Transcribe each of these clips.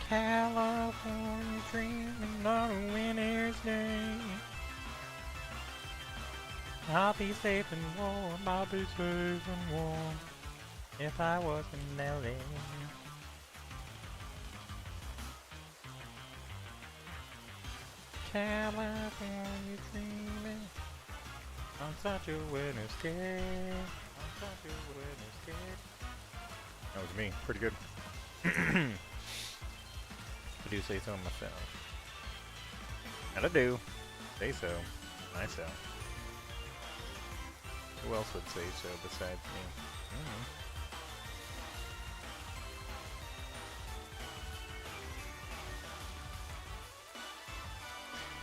California dreaming on a winter's day. I'll be safe and warm, I'll be safe and warm if I was in LA. California dreaming on such a winter's day. On such a winter's day. That was me. Pretty good. I do say so myself. And I do. Say so. Myself. Who else would say so besides me?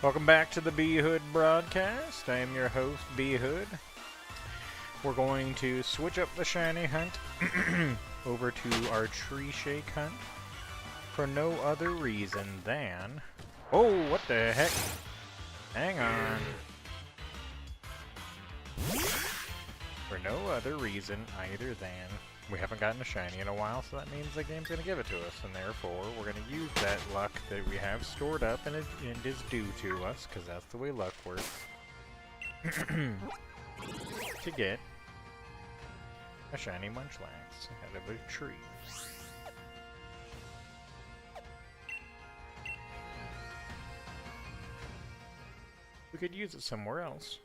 Welcome back to the B-Hood broadcast. I am your host, B-Hood. We're going to switch up the shiny hunt over to our tree shake hunt for no other reason than... Oh, what the heck? Hang on. For no other reason either than we haven't gotten a shiny in a while, so that means the game's going to give it to us, and therefore we're going to use that luck that we have stored up and it is due to us, because that's the way luck works, to get a shiny Munchlax out of a tree. We could use it somewhere else,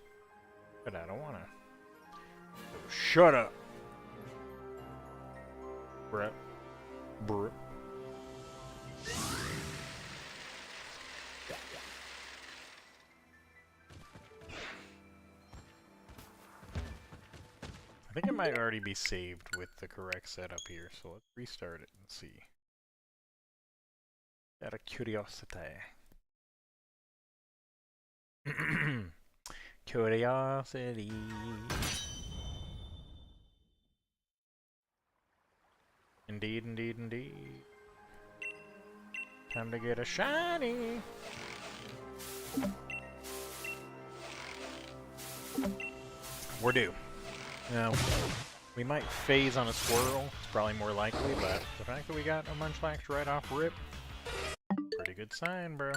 but I don't want to. So shut up! Bruh. Bruh. I think it might already be saved with the correct setup here, so let's restart it and see. Out of curiosity. Curiosity. Indeed, indeed, indeed. Time to get a shiny! We're due. Now, we might phase on a squirrel. It's probably more likely, but the fact that we got a Munchlax right off rip, pretty good sign, bro.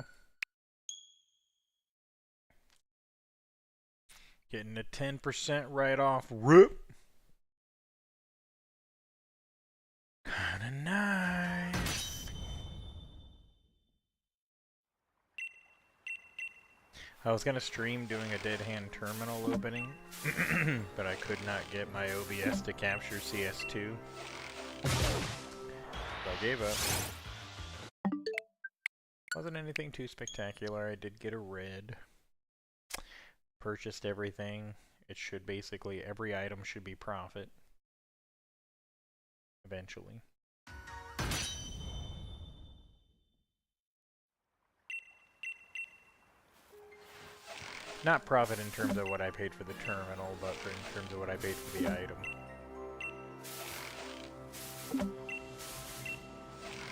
Getting a 10% right off rip. Kinda nice. I was gonna stream doing a dead hand terminal opening, but I could not get my OBS to capture CS2. So I gave up. Wasn't anything too spectacular. I did get a red. Purchased everything. It should basically, every item should be profit. Eventually. Not profit in terms of what I paid for the terminal, but in terms of what I paid for the item.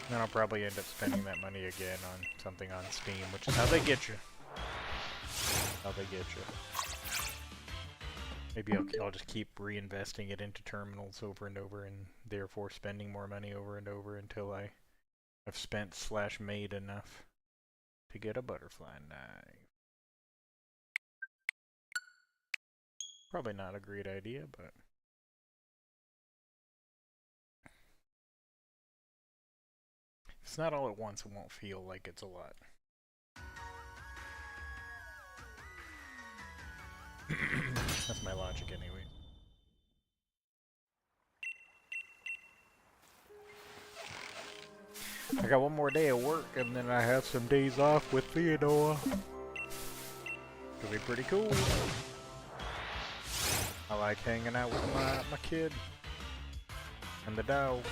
Then I'll probably end up spending that money again on something on Steam, which is how they get you. How they get you. Maybe I'll just keep reinvesting it into terminals over and over, and therefore spending more money over and over until I've spent / made enough to get a butterfly knife. Probably not a great idea, but... if it's not all at once, it won't feel like it's a lot. That's my logic anyway. I got one more day of work, and then I have some days off with Theodore. It'll be pretty cool. I like hanging out with my kid and the dog.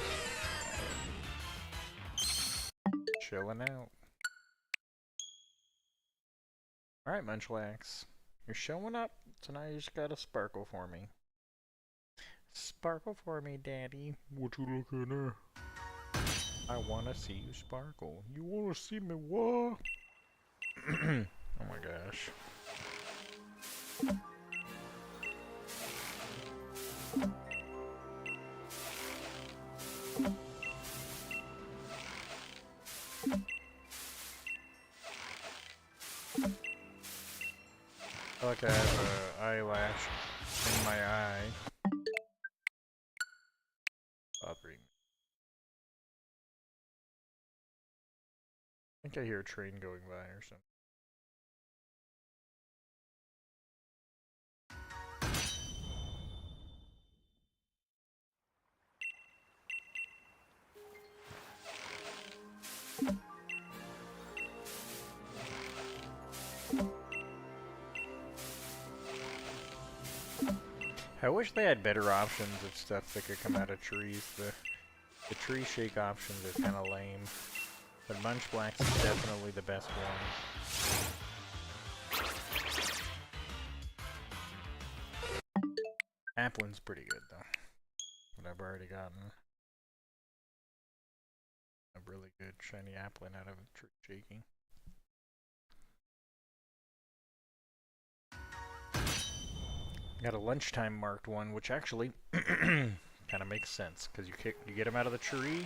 Chilling out. Alright, Munchlax. You're showing up, so now you just gotta sparkle for me. Sparkle for me, Daddy. What you looking at? I wanna see you sparkle. You wanna see me what? Oh my gosh. I like I have an eyelash in my eye. Bothering me. I think I hear a train going by or something. I wish they had better options of stuff that could come out of trees. The tree shake options are kind of lame. But Munchlax is definitely the best one. Applin's pretty good though. But I've already gotten a really good shiny Applin out of tree shaking. Got a lunchtime marked one, which actually kind of makes sense because you get them out of the tree,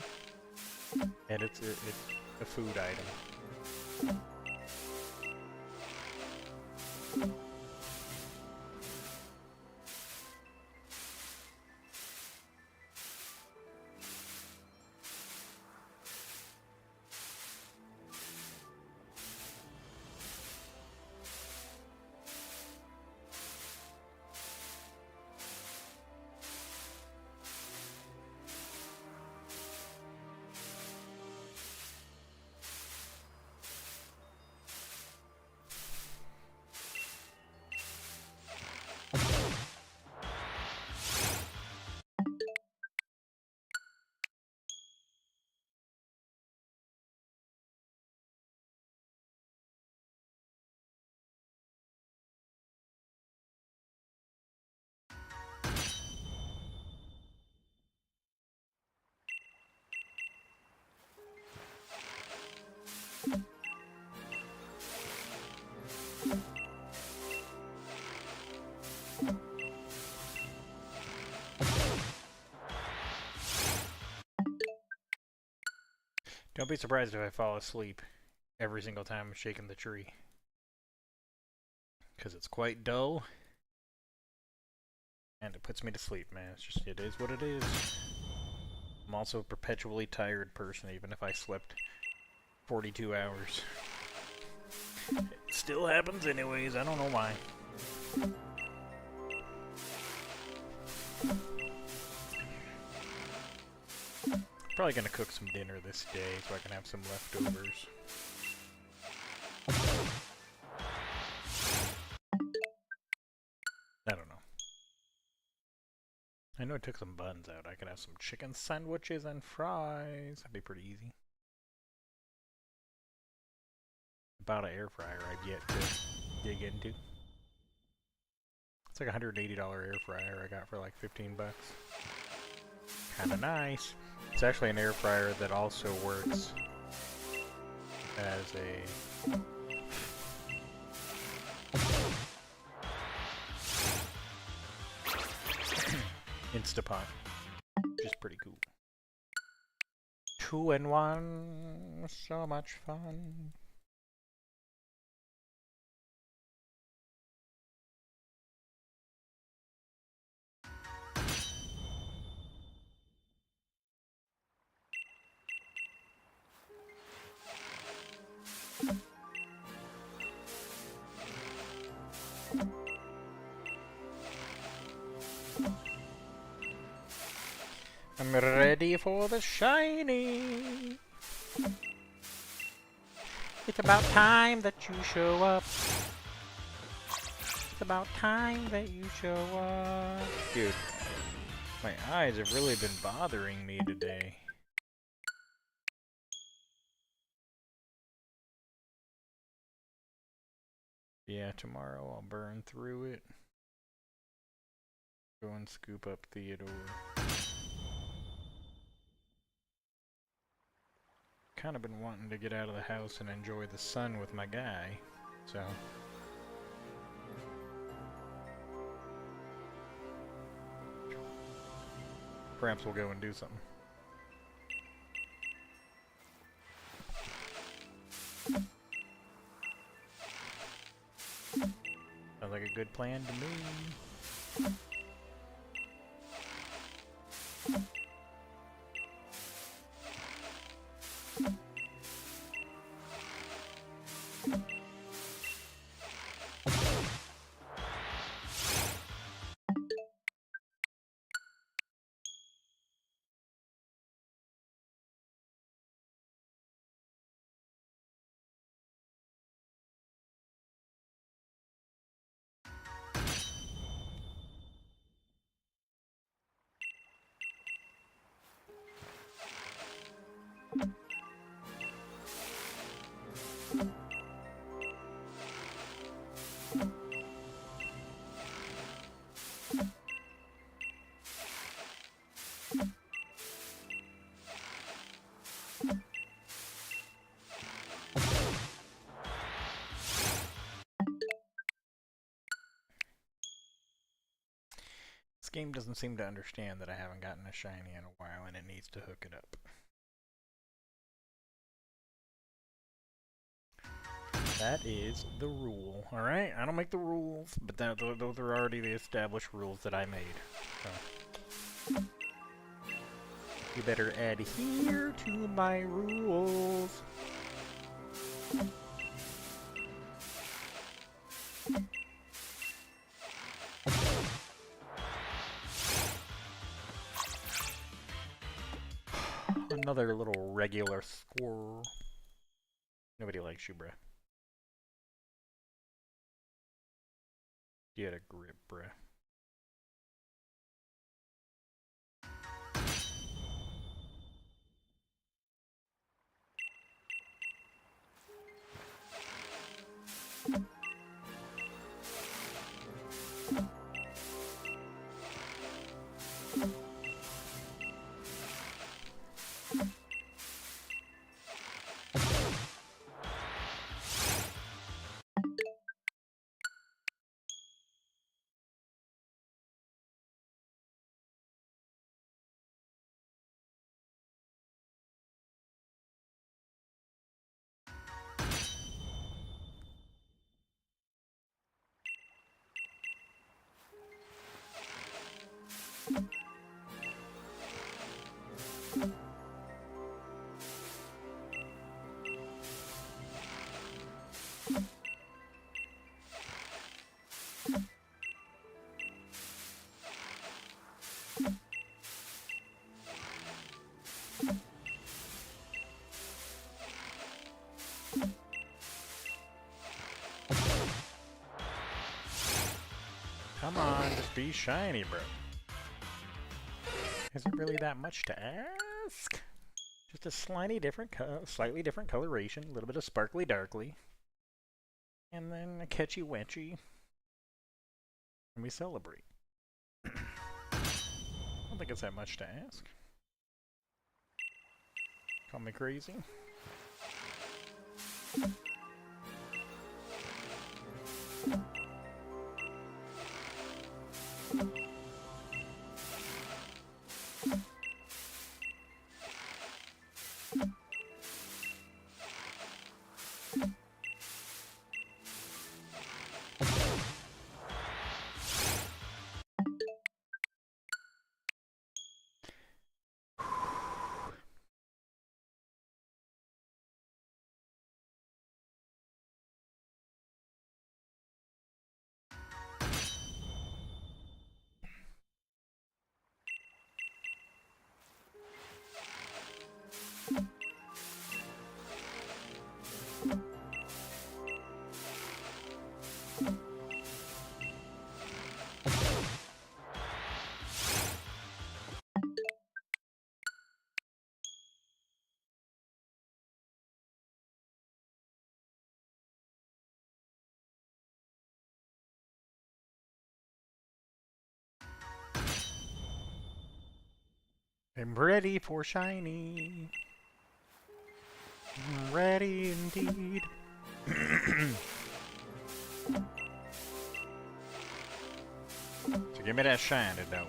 and it's a food item. Don't be surprised if I fall asleep every single time I'm shaking the tree. Because it's quite dull. And it puts me to sleep, man. It's just, it is what it is. I'm also a perpetually tired person, even if I slept 42 hours. It still happens anyways, I don't know why. Probably gonna cook some dinner this day so I can have some leftovers. I don't know. I know I took some buns out. I could have some chicken sandwiches and fries. That'd be pretty easy. About an air fryer I've yet to dig into. It's like a $180 air fryer I got for like 15 bucks. Kinda nice. It's actually an air fryer that also works as a Instapot, which is pretty cool. 2-in-1, so much fun. I'm ready for the shiny. It's about time that you show up. It's about time that you show up. Dude, my eyes have really been bothering me today. Yeah, tomorrow I'll burn through it. Go and scoop up Theodore. Kind of been wanting to get out of the house and enjoy the sun with my guy, so perhaps we'll go and do something. Sounds like a good plan to me. This game doesn't seem to understand that I haven't gotten a shiny in a while and it needs to hook it up. That is the rule. Alright, I don't make the rules, but those are already the established rules that I made. So. You better adhere to my rules. Another little regular squirrel. Nobody likes you, bruh. Get a grip, bruh. Come on, just be shiny, bro. Is it really that much to ask? Just a slightly different coloration, a little bit of sparkly darkly, and then a catchy wetchy, and we celebrate. I don't think it's that much to ask. Call me crazy. I'm ready for shiny. I'm ready indeed. So give me that shiny though.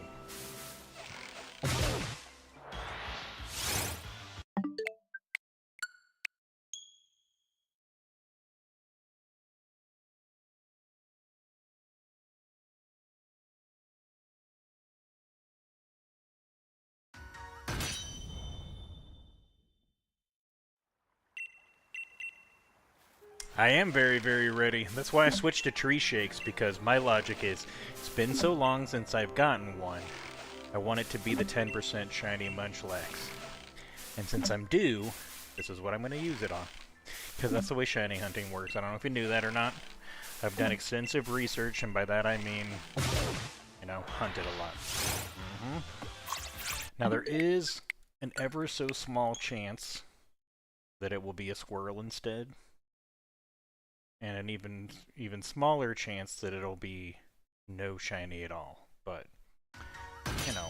I am very, very ready. That's why I switched to tree shakes, because my logic is, it's been so long since I've gotten one, I want it to be the 10% shiny Munchlax. And since I'm due, this is what I'm going to use it on. Because that's the way shiny hunting works. I don't know if you knew that or not. I've done extensive research, and by that I mean, you know, hunted a lot. Now there is an ever so small chance that it will be a squirrel instead. And an even smaller chance that it'll be no shiny at all. But, you know.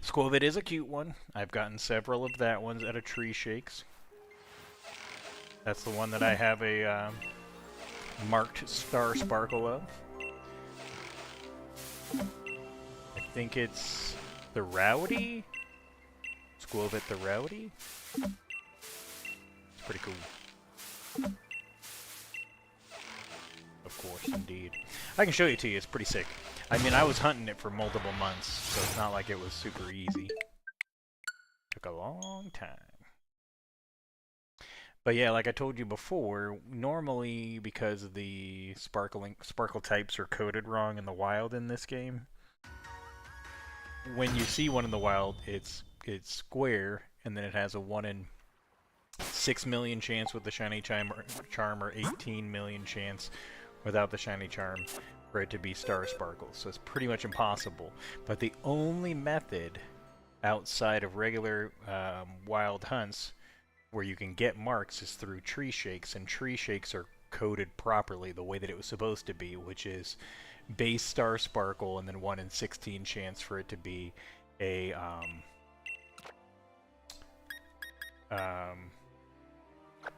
Squovit is a cute one. I've gotten several of that ones at a Tree Shakes. That's the one that I have a marked Star Sparkle of. I think it's the Rowdy? Squovit the Rowdy? It's pretty cool. Of course, indeed. I can show you to you, it's pretty sick. I mean, I was hunting it for multiple months, so it's not like it was super easy. Took a long time. But yeah, like I told you before, normally because the sparkle types are coded wrong in the wild in this game, when you see one in the wild, it's square, and then it has a 1 in 6 million chance with the shiny charm, or 18 million chance without the shiny charm for it to be Star Sparkle. So it's pretty much impossible. But the only method outside of regular wild hunts where you can get marks is through tree shakes, and tree shakes are coded properly the way that it was supposed to be, which is base Star Sparkle and then 1 in 16 chance for it to be a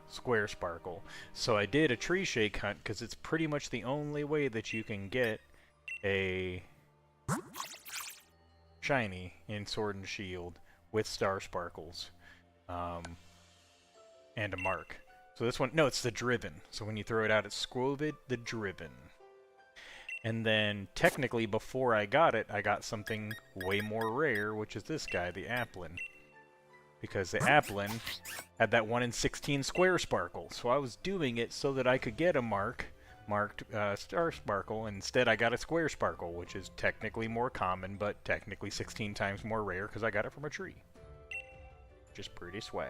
Square Sparkle. So I did a tree shake hunt because it's pretty much the only way that you can get a shiny in Sword and Shield with Star Sparkles and a mark. So this one, no, it's the Driven. So when you throw it out, it's Squovid the Driven. And then technically before I got it, I got something way more rare, which is this guy, the Applin. Because the Applin had that 1 in 16 Square Sparkle. So I was doing it so that I could get a marked Star Sparkle. Instead, I got a Square Sparkle, which is technically more common, but technically 16 times more rare because I got it from a tree. Just pretty swag.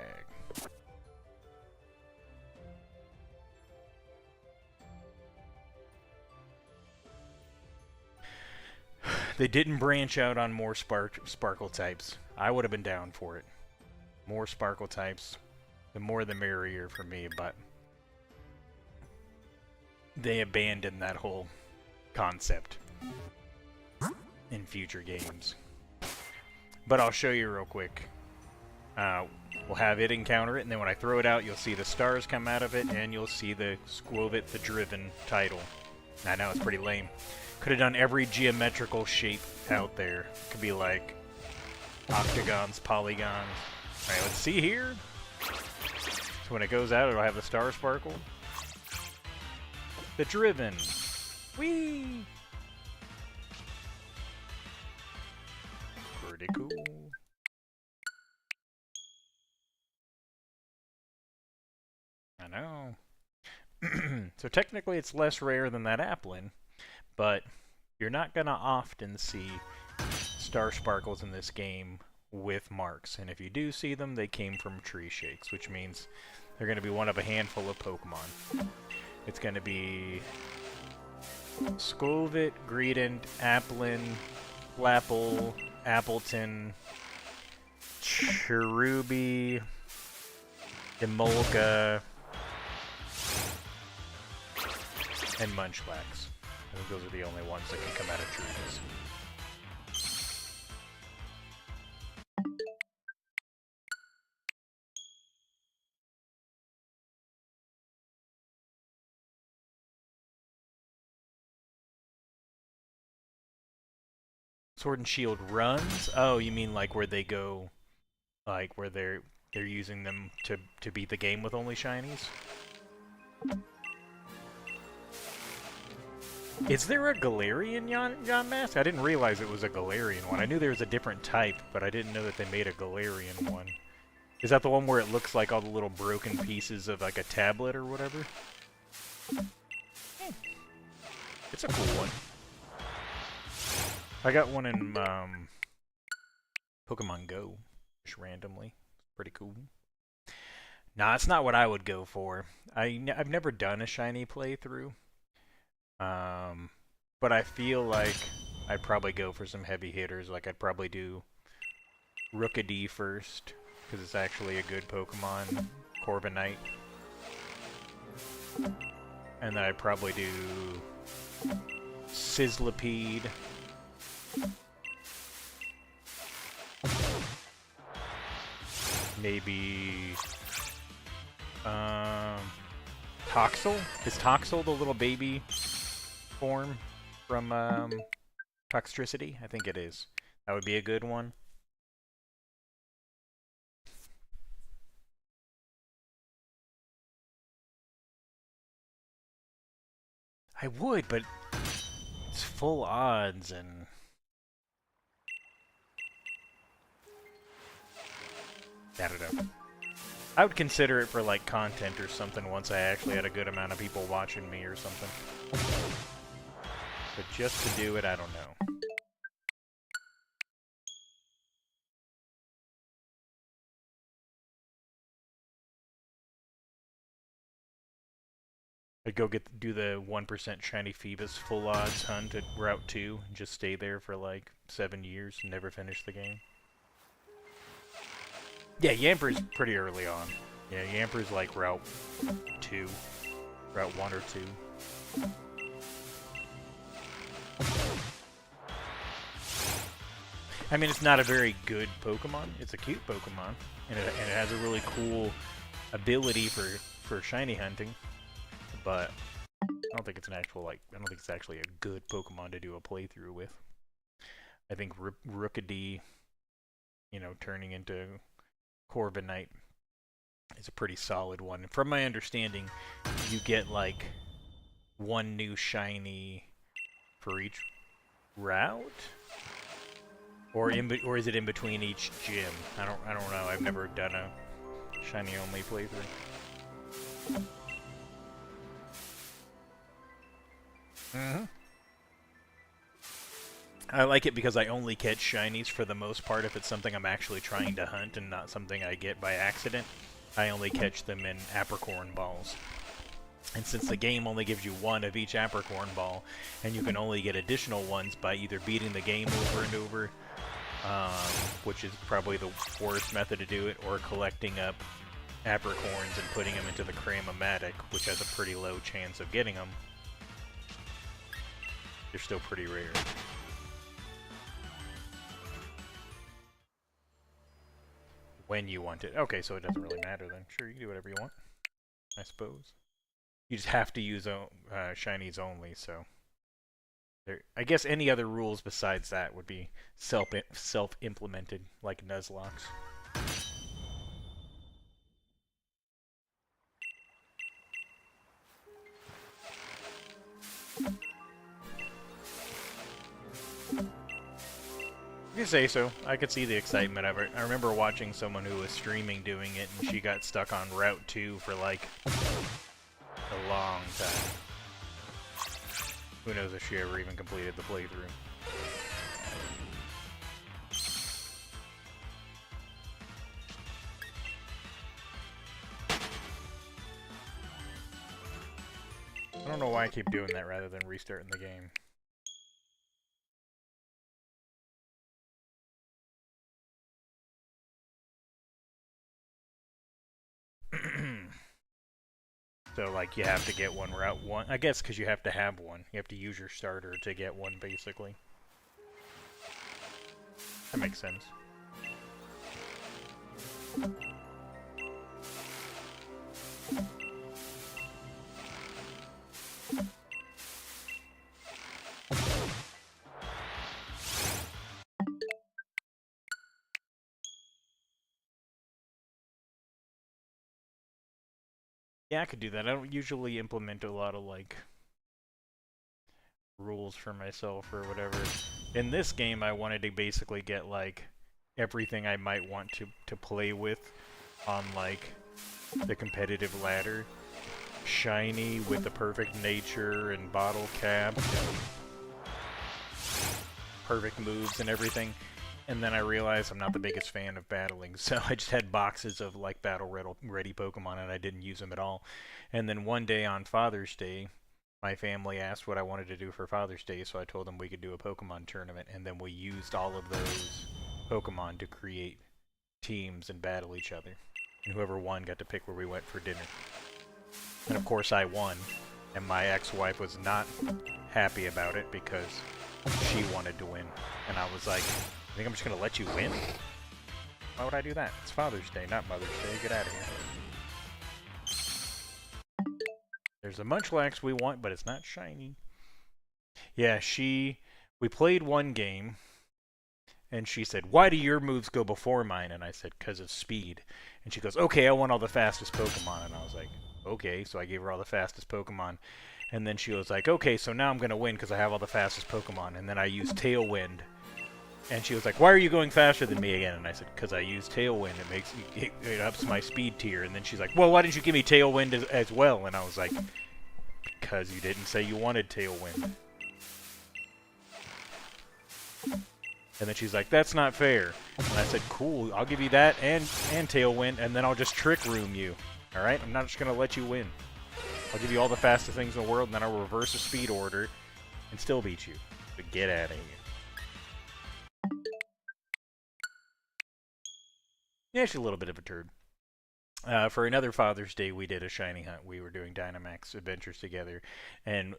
They didn't branch out on more Sparkle types. I would have been down for it. More Sparkle types, the more the merrier for me, but they abandoned that whole concept in future games. But I'll show you real quick. We'll have it encounter it, and then when I throw it out, you'll see the stars come out of it, and you'll see the Squovit the Driven title. I know, it's pretty lame. Could have done every geometrical shape out there. Could be like octagons, polygons. Alright, let's see here. So when it goes out, it'll have the Star Sparkle. The Driven. Whee! Pretty cool. I know. So technically it's less rare than that Applin, but you're not gonna often see Star Sparkles in this game with marks, and if you do see them, they came from tree shakes, which means they're going to be one of a handful of Pokemon. It's going to be Squovit, Greedent, Applin, Flapple, Appleton, Cherubi, Demolka, and Munchlax. I think those are the only ones that can come out of trees. Sword and Shield runs? Oh, you mean like where they go, like where they're using them to beat the game with only shinies? Is there a Galarian Yon Mask? I didn't realize it was a Galarian one. I knew there was a different type, but I didn't know that they made a Galarian one. Is that the one where it looks like all the little broken pieces of like a tablet or whatever? It's a cool one. I got one in Pokemon Go, just randomly. Pretty cool. Nah, it's not what I would go for. I've never done a shiny playthrough. But I feel like I'd probably go for some heavy hitters. Like I'd probably do Rookidee first, because it's actually a good Pokemon. Corviknight. And then I'd probably do Sizzlipede. Maybe Toxel? Is Toxel the little baby form from Toxtricity? I think it is. That would be a good one. I would, but it's full odds and... I don't know. I would consider it for like content or something once I actually had a good amount of people watching me or something. But just to do it, I don't know. I'd go do the 1% shiny Phoebus full odds hunt at Route 2 and just stay there for like 7 years and never finish the game. Yeah, Yamper's pretty early on. Yeah, Yamper's like Route 2. Route 1 or 2. I mean, it's not a very good Pokemon. It's a cute Pokemon. And it has a really cool ability for shiny hunting. But I don't think it's an actual, like, I don't think it's actually a good Pokemon to do a playthrough with. I think Rookidee, you know, turning into Corviknight is a pretty solid one. From my understanding, you get like one new shiny for each route, or is it in between each gym? I don't know. I've never done a shiny only playthrough. I like it because I only catch shinies for the most part if it's something I'm actually trying to hunt and not something I get by accident. I only catch them in apricorn balls. And since the game only gives you one of each apricorn ball, and you can only get additional ones by either beating the game over and over, which is probably the worst method to do it, or collecting up apricorns and putting them into the Cram-O-Matic, which has a pretty low chance of getting them, they're still pretty rare. When you want it. Okay, so it doesn't really matter then. Sure, you can do whatever you want, I suppose. You just have to use shinies only, so... I guess any other rules besides that would be self-implemented, like Nuzlocke. You say so. I could see the excitement of it. I remember watching someone who was streaming doing it, and she got stuck on Route 2 for like a long time. Who knows if she ever even completed the playthrough. I don't know why I keep doing that rather than restarting the game. So, like, you have to get one Route 1. I guess because you have to have one. You have to use your starter to get one, basically. That makes sense. Yeah, I could do that. I don't usually implement a lot of, like, rules for myself or whatever. In this game, I wanted to basically get, like, everything I might want to play with on, like, the competitive ladder. shiny with the perfect nature and bottle cap, and perfect moves and everything. And then I realized I'm not the biggest fan of battling, so I just had boxes of like battle-ready Pokemon, and I didn't use them at all. And then one day on Father's Day, my family asked what I wanted to do for Father's Day, so I told them we could do a Pokemon tournament, and then we used all of those Pokemon to create teams and battle each other. And whoever won got to pick where we went for dinner. And of course I won, and my ex-wife was not happy about it because she wanted to win. And I was like, I think I'm just going to let you win? Why would I do that? It's Father's Day, not Mother's Day. Get out of here. There's a Munchlax we want, but it's not shiny. Yeah, we played one game, and she said, why do your moves go before mine? And I said, because of speed. And she goes, okay, I want all the fastest Pokemon. And I was like, okay. So I gave her all the fastest Pokemon. And then she was like, okay, so now I'm going to win because I have all the fastest Pokemon. And then I used Tailwind. And she was like, why are you going faster than me again? And I said, because I use Tailwind. It ups my speed tier. And then she's like, well, why didn't you give me Tailwind as well? And I was like, because you didn't say you wanted Tailwind. And then she's like, that's not fair. And I said, cool, I'll give you that and Tailwind, and then I'll just Trick Room you. Alright? I'm not just going to let you win. I'll give you all the fastest things in the world, and then I'll reverse the speed order and still beat you. But get out of here. Yeah, she's a little bit of a turd. For another Father's Day, we did a shiny hunt. We were doing Dynamax Adventures together, and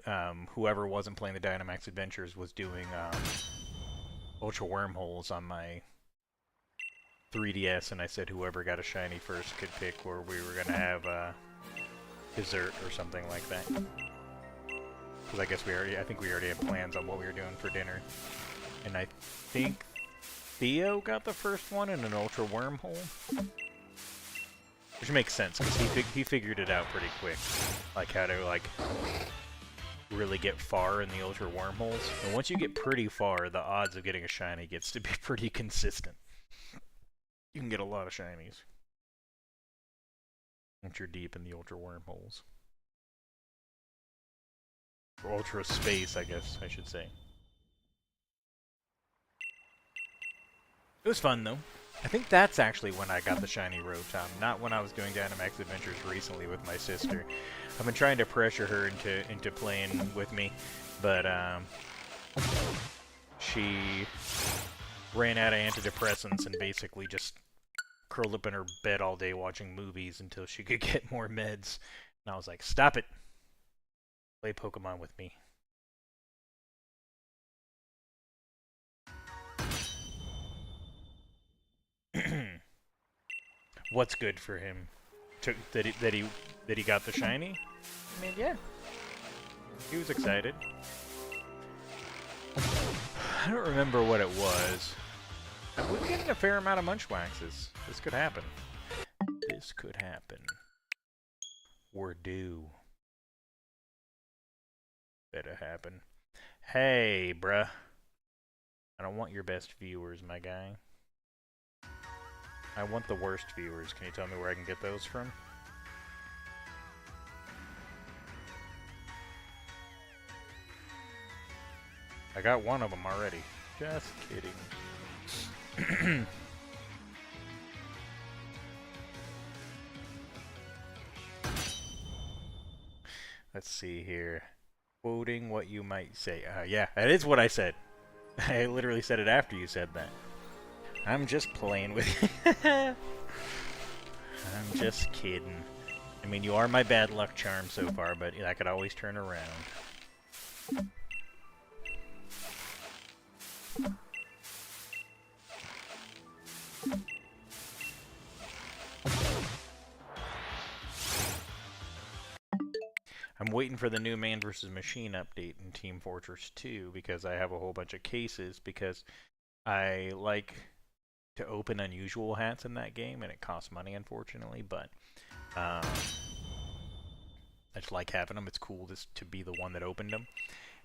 whoever wasn't playing the Dynamax Adventures was doing Ultra Wormholes on my 3DS, and I said whoever got a shiny first could pick where we were going to have dessert or something like that. Because I think we already had plans on what we were doing for dinner. And I think Theo got the first one in an Ultra Wormhole. Which makes sense, because he figured it out pretty quick. Like, how to, like, really get far in the Ultra Wormholes. And once you get pretty far, the odds of getting a shiny gets to be pretty consistent. You can get a lot of shinies once you're deep in the Ultra Wormholes. Or Ultra Space, I guess I should say. It was fun, though. I think that's actually when I got the shiny Rotom, not when I was doing Dynamax Adventures recently with my sister. I've been trying to pressure her into playing with me, but she ran out of antidepressants and basically just curled up in her bed all day watching movies until she could get more meds. And I was like, stop it. Play Pokemon with me. What's good for him? That he got the shiny? I mean, yeah. He was excited. I don't remember what it was. We're getting a fair amount of Munchlaxes. This could happen. This could happen. We're due. Better happen. Hey, bruh. I don't want your best viewers, my guy. I want the worst viewers. Can you tell me where I can get those from? I got one of them already. Just kidding. Let's see here. Quoting what you might say. Yeah, that is what I said. I literally said it after you said that. I'm just playing with you. I'm just kidding. I mean, you are my bad luck charm so far, but I could always turn around. I'm waiting for the new Man vs. Machine update in Team Fortress 2 because I have a whole bunch of cases because I like to open unusual hats in that game, and it costs money, unfortunately, but I just like having them. It's cool to be the one that opened them.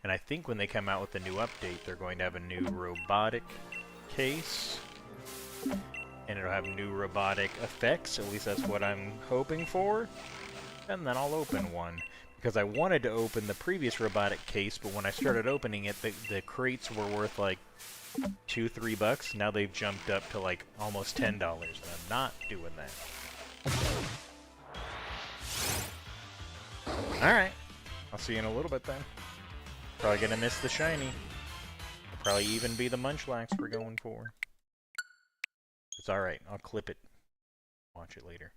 And I think when they come out with the new update, they're going to have a new robotic case, and it'll have new robotic effects. At least that's what I'm hoping for. and then I'll open one. Because I wanted to open the previous robotic case, but when I started opening it, the crates were worth like $2-3. Now they've jumped up to like almost $10, and I'm not doing that. Alright. I'll see you in a little bit then. Probably gonna miss the shiny. It'll probably even be the Munchlax we're going for. It's alright, I'll clip it. Watch it later.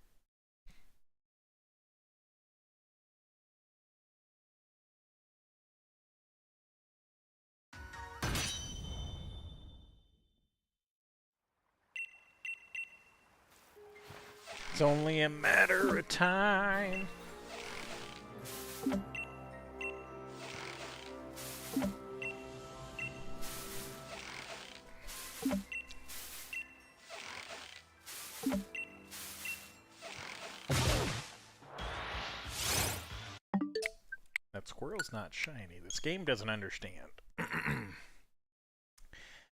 It's only a matter of time. That squirrel's not shiny. This game doesn't understand.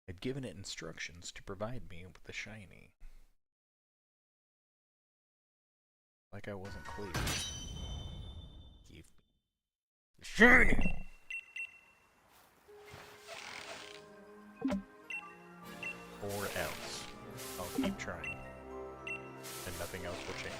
I'd given it instructions to provide me with the shiny. Like I wasn't clear. Give me the shiny! Or else. I'll keep trying. And nothing else will change.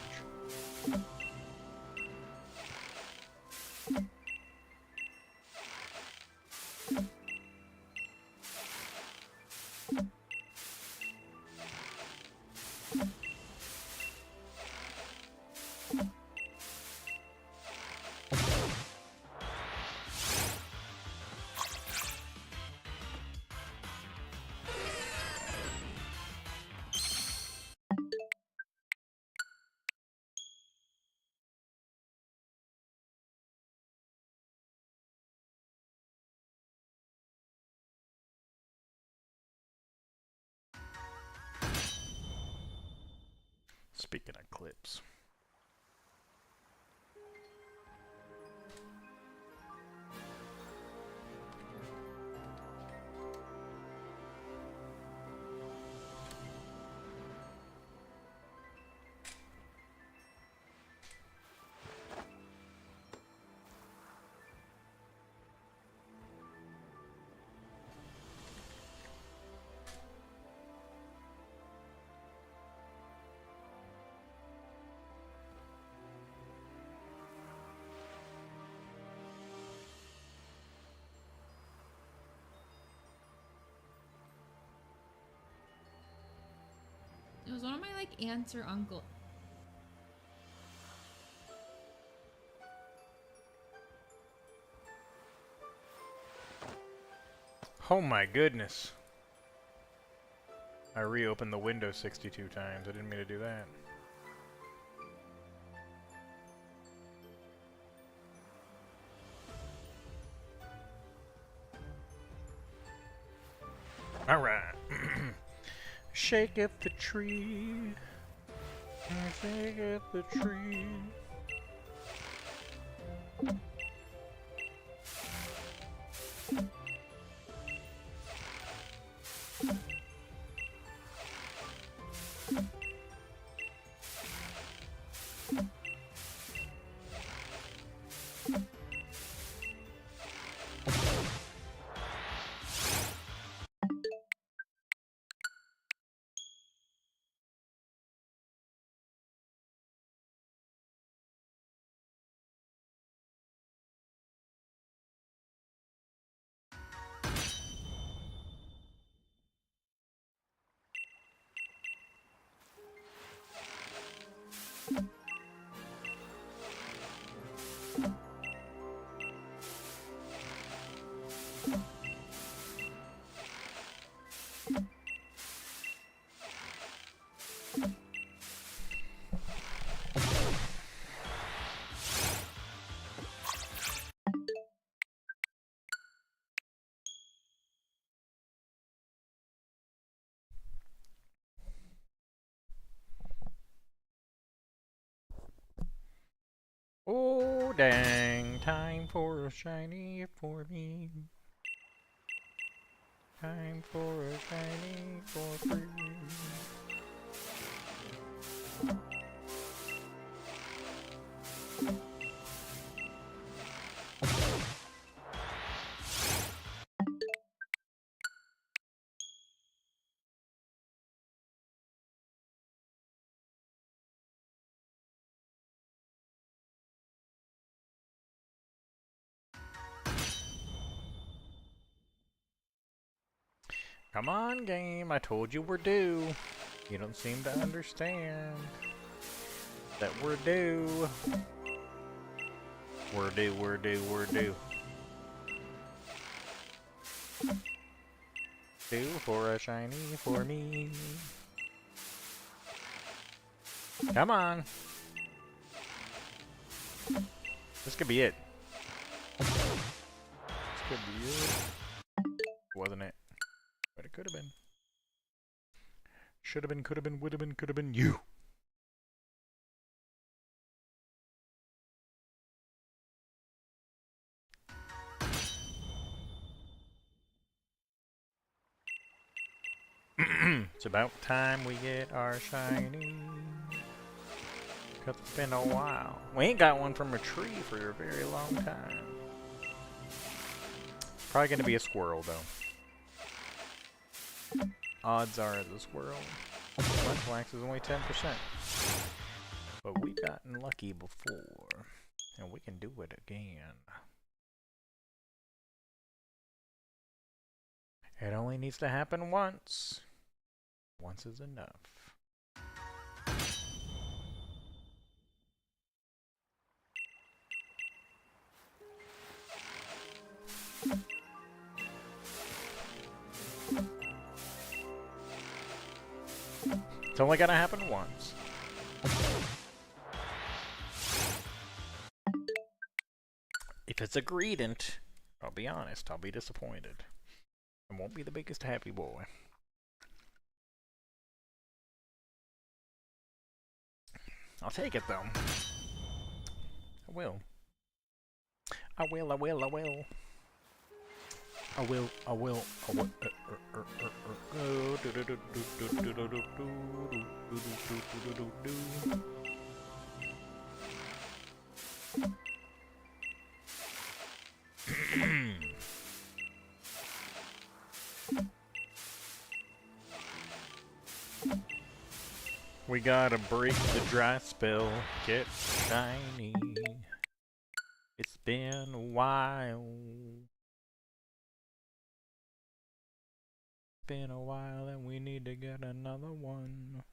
Speaking of clips. It was one of my like aunts or uncle. Oh my goodness. I reopened the window 62 times. I didn't mean to do that. Alright. Shake up the tree. Shake up the tree. Oh dang, time for a shiny for me. Time for a shiny for free. Come on, game. I told you we're due. You don't seem to understand that we're due. We're due, we're due, we're due. Due for a shiny for me. Come on. This could be it. This could be it. Wasn't it? But it could have been. Should have been, could have been, would have been, could have been you. It's about time we get our shiny. Cause it's been a while. We ain't got one from a tree for a very long time. Probably gonna be a squirrel though. Odds are it's a squirrel. Munchlax is only 10%. But we've gotten lucky before. And we can do it again. It only needs to happen once. Once is enough. It's only gonna happen once. If it's a greedent, I'll be honest, I'll be disappointed. I won't be the biggest happy boy. I'll take it though. I will. I will, I will, I will. I will, I will, I will. We gotta break the dry spell, get shiny. It's been a while. It's been a while and we need to get another one.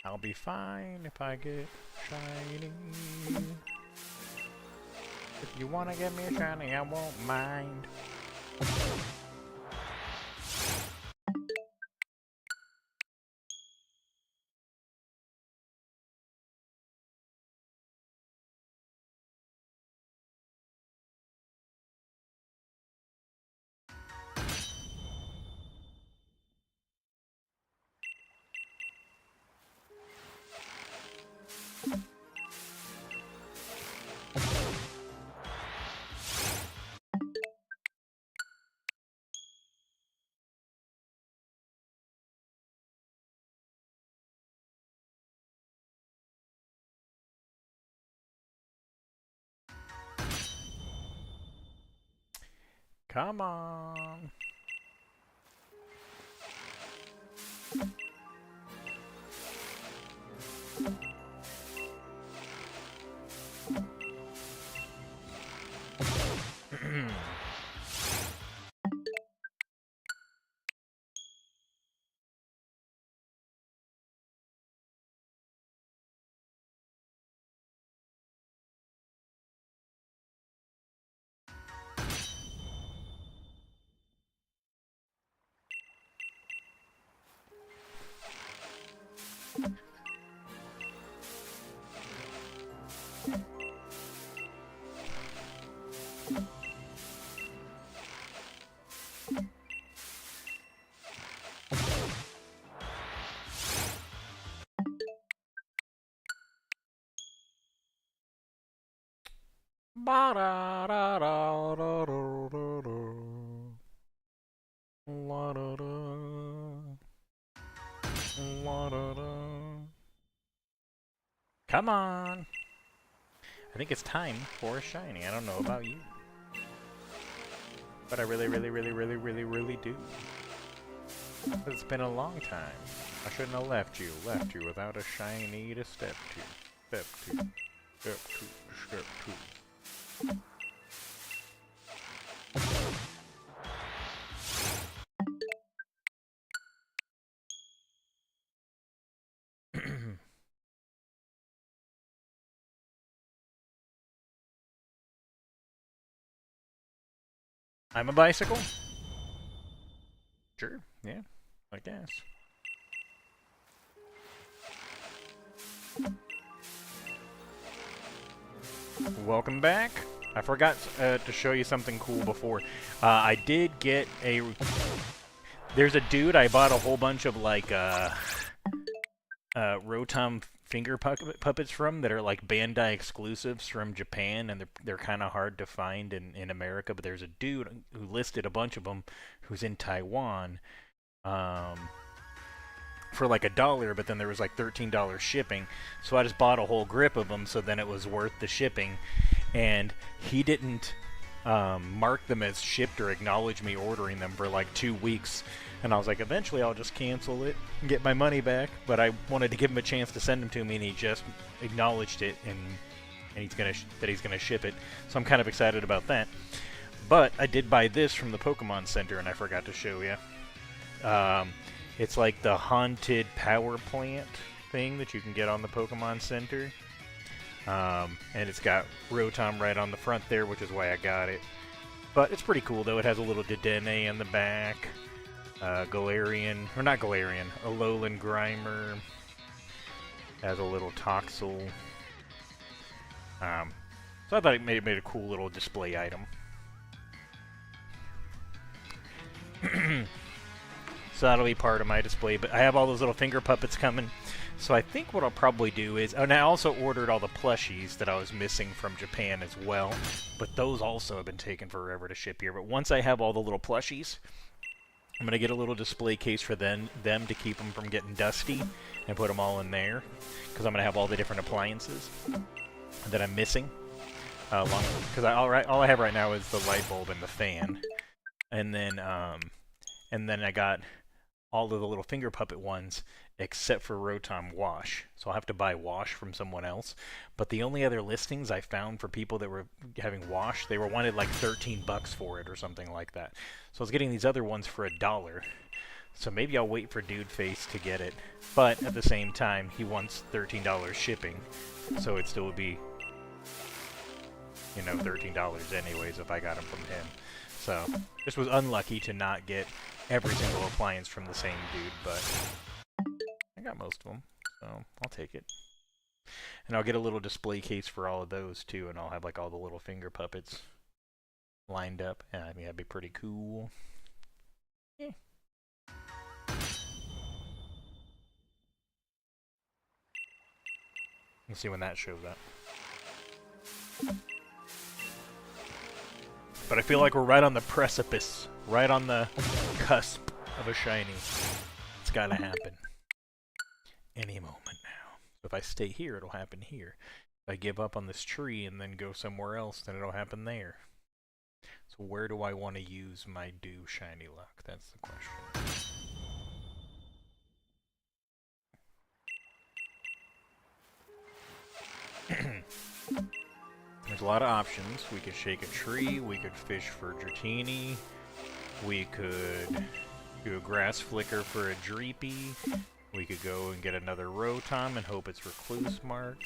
I'll be fine if I get shiny. If you wanna get me a shiny, I won't mind. Come on. Come on! I think it's time for a shiny. I don't know about you. But I really do. It's been a long time. I shouldn't have left you without a shiny to step to. Step to. Step to. Step to. I'm a bicycle? Sure, yeah, I guess. Welcome back. I forgot to show you something cool before. I did get a... There's a dude I bought a whole bunch of, like, Rotom finger puppets from that are, like, Bandai exclusives from Japan, and they're kind of hard to find in America, but there's a dude who listed a bunch of them who's in Taiwan, for like $1, but then there was like $13 shipping. So I just bought a whole grip of them, so then it was worth the shipping. And he didn't mark them as shipped or acknowledge me ordering them for like 2 weeks. And I was like, eventually I'll just cancel it and get my money back. But I wanted to give him a chance to send them to me, and he just acknowledged it, and he's gonna ship it. So I'm kind of excited about that. But I did buy this from the Pokemon Center, and I forgot to show you. It's like the haunted power plant thing that you can get on the Pokemon Center. And it's got Rotom right on the front there, which is why I got it. But it's pretty cool, though. It has a little Dedenne in the back. Galarian, or not Galarian, Alolan Grimer. Has a little Toxel. So I thought it made a cool little display item. So that'll be part of my display, but I have all those little finger puppets coming. So I think what I'll probably do is, and I also ordered all the plushies that I was missing from Japan as well, but those also have been taking forever to ship here. But once I have all the little plushies, I'm going to get a little display case for them to keep them from getting dusty and put them all in there, because I'm going to have all the different appliances that I'm missing. Because all I have right now is the light bulb and the fan, and then I got all of the little finger puppet ones except for Rotom Wash. So I'll have to buy Wash from someone else. But the only other listings I found for people that were having Wash, they were wanted like $13 for it or something like that. So I was getting these other ones for $1. So maybe I'll wait for Dude Face to get it. But at the same time, he wants $13 shipping. So it still would be, you know, $13 anyways if I got them from him. So this was unlucky to not get every single appliance from the same dude, but I got most of them, so I'll take it. And I'll get a little display case for all of those too, and I'll have like all the little finger puppets lined up. And I mean, that'd be pretty cool. Yeah. Let's see when that shows up. But I feel like we're right on the precipice, right on the cusp of a shiny. It's gotta happen. Any moment now. So if I stay here, it'll happen here. If I give up on this tree and then go somewhere else, then it'll happen there. So where do I want to use my Dew Shiny Luck? That's the question. There's a lot of options. We could shake a tree, we could fish for Dratini, we could do a grass flicker for a Dreepy, we could go and get another Rotom and hope it's Recluse marked.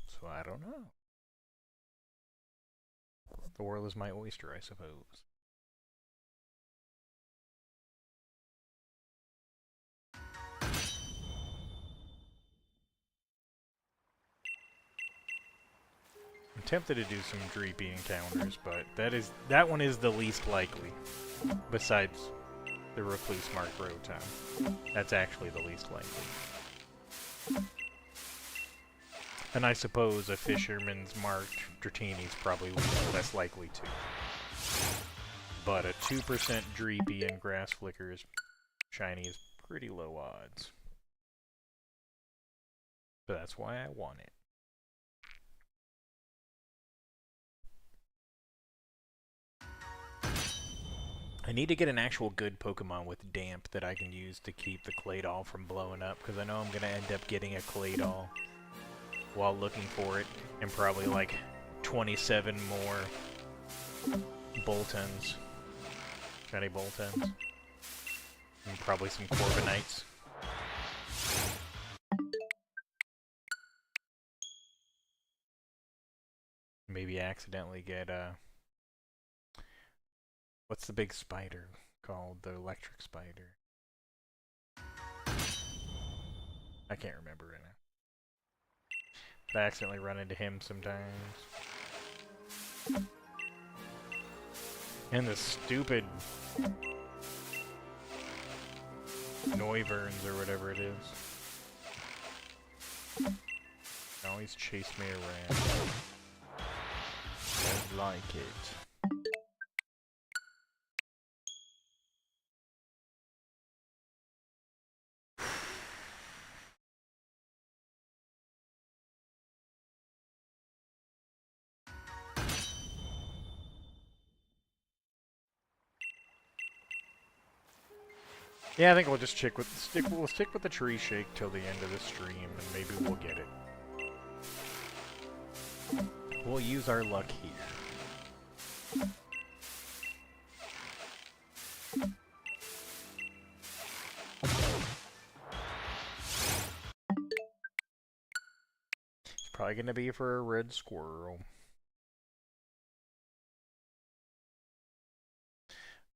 So I don't know. The world is my oyster, I suppose. tempted to do some Dreepy encounters, but that one is the least likely. Besides the Recluse Mark Rotom. That's actually the least likely. And I suppose a Fisherman's Mark Dratini is probably less likely to. But a 2% Dreepy and Grass Flicker's shiny is pretty low odds. So that's why I want it. I need to get an actual good Pokemon with Damp that I can use to keep the Claydol from blowing up, because I know I'm going to end up getting a Claydol while looking for it, and probably like 27 more Boltons. Shiny Boltons. And probably some Corviknights. Maybe accidentally get what's the big spider called? The electric spider. I can't remember right now. But I accidentally run into him sometimes. And the stupid Noiverns or whatever it is. They always chase me around. Don't like it. Yeah, I think we'll just stick with the tree shake till the end of the stream, and maybe we'll get it. We'll use our luck here. It's probably gonna be for a red squirrel.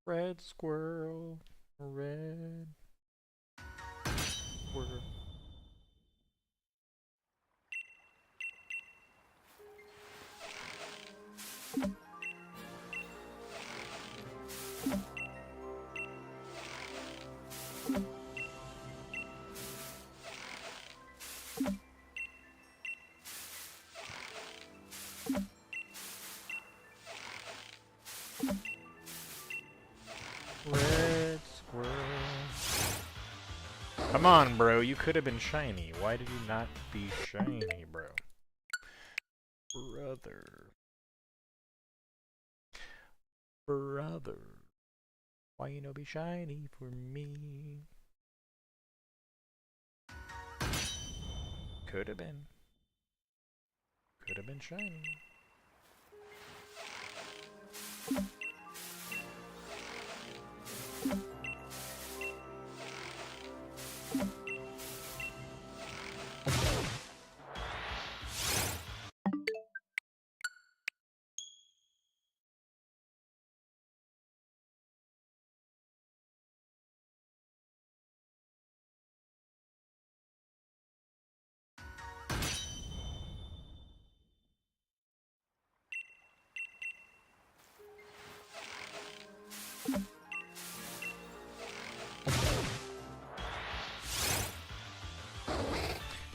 Red squirrel. Red squirrel. Red squirrel. Come on, bro. You could have been shiny. Why did you not be shiny, bro? Brother. Brother. Why you no be shiny for me? Could have been. Could have been shiny.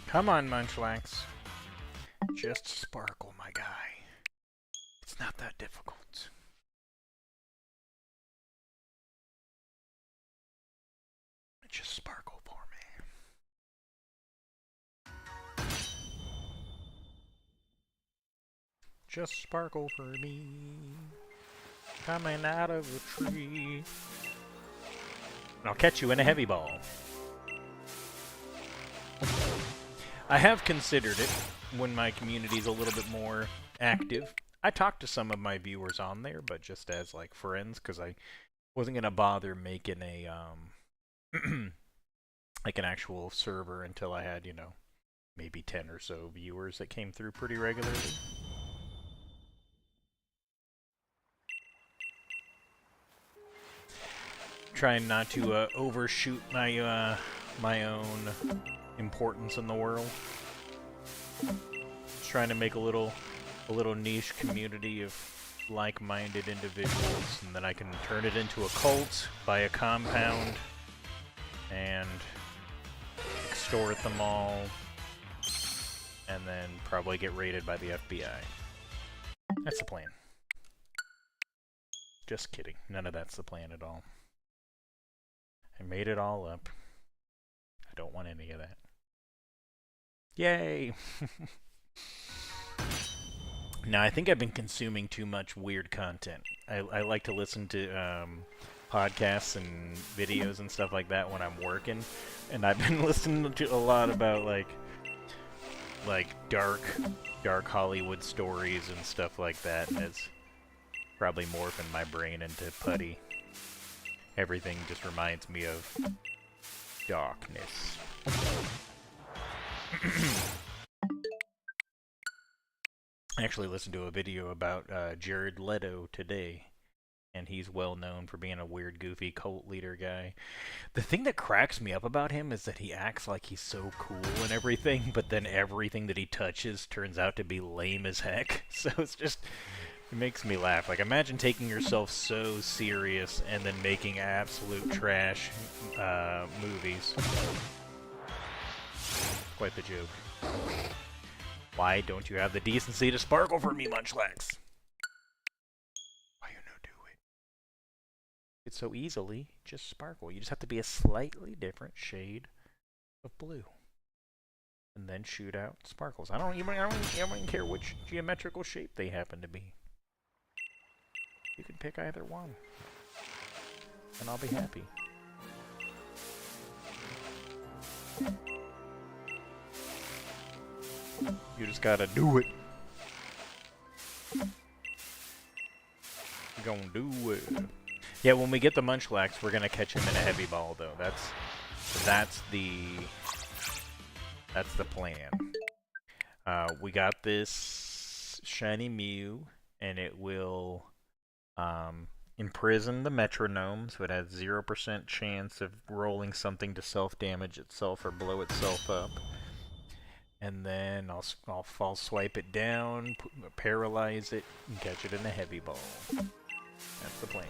Come on, Munchlax. Just sparkle, my guy. It's not that difficult. Just sparkle for me. Just sparkle for me. Coming out of the tree. And I'll catch you in a heavy ball. I have considered it when my community's a little bit more active. I talked to some of my viewers on there, but just as like friends, because I wasn't gonna bother making a like an actual server until I had, you know, maybe 10 or so viewers that came through pretty regularly. Trying not to overshoot my my own importance in the world. Just trying to make a little a little niche community of like-minded individuals, and then I can turn it into a cult, buy a compound, and extort them all, and then probably get raided by the FBI. That's the plan. Just kidding. None of that's the plan at all. I made it all up. I don't want any of that. Yay! Now, I think I've been consuming too much weird content. I like to listen to podcasts and videos and stuff like that when I'm working, and I've been listening to a lot about like dark Hollywood stories and stuff like that, and it's probably morphing my brain into putty. Everything just reminds me of darkness. I actually listened to a video about Jared Leto today, and he's well known for being a weird, goofy cult leader guy. The thing that cracks me up about him is that he acts like he's so cool and everything, but then everything that he touches turns out to be lame as heck. So it's just, it makes me laugh. Like, imagine taking yourself so serious and then making absolute trash movies. Quite the joke. Why don't you have the decency to sparkle for me, Munchlax? Why you no do it? It's so easily just sparkle. You just have to be a slightly different shade of blue. And then shoot out sparkles. I don't even care which geometrical shape they happen to be. You can pick either one. And I'll be happy. You just gotta do it. You're gonna do it. Yeah, when we get the Munchlax, we're gonna catch him in a heavy ball, though. That's the plan. We got this shiny Mew, and it will imprison the metronome, so it has 0% chance of rolling something to self-damage itself or blow itself up. And then I'll false swipe it down, paralyze it, and catch it in a heavy ball. That's the plan.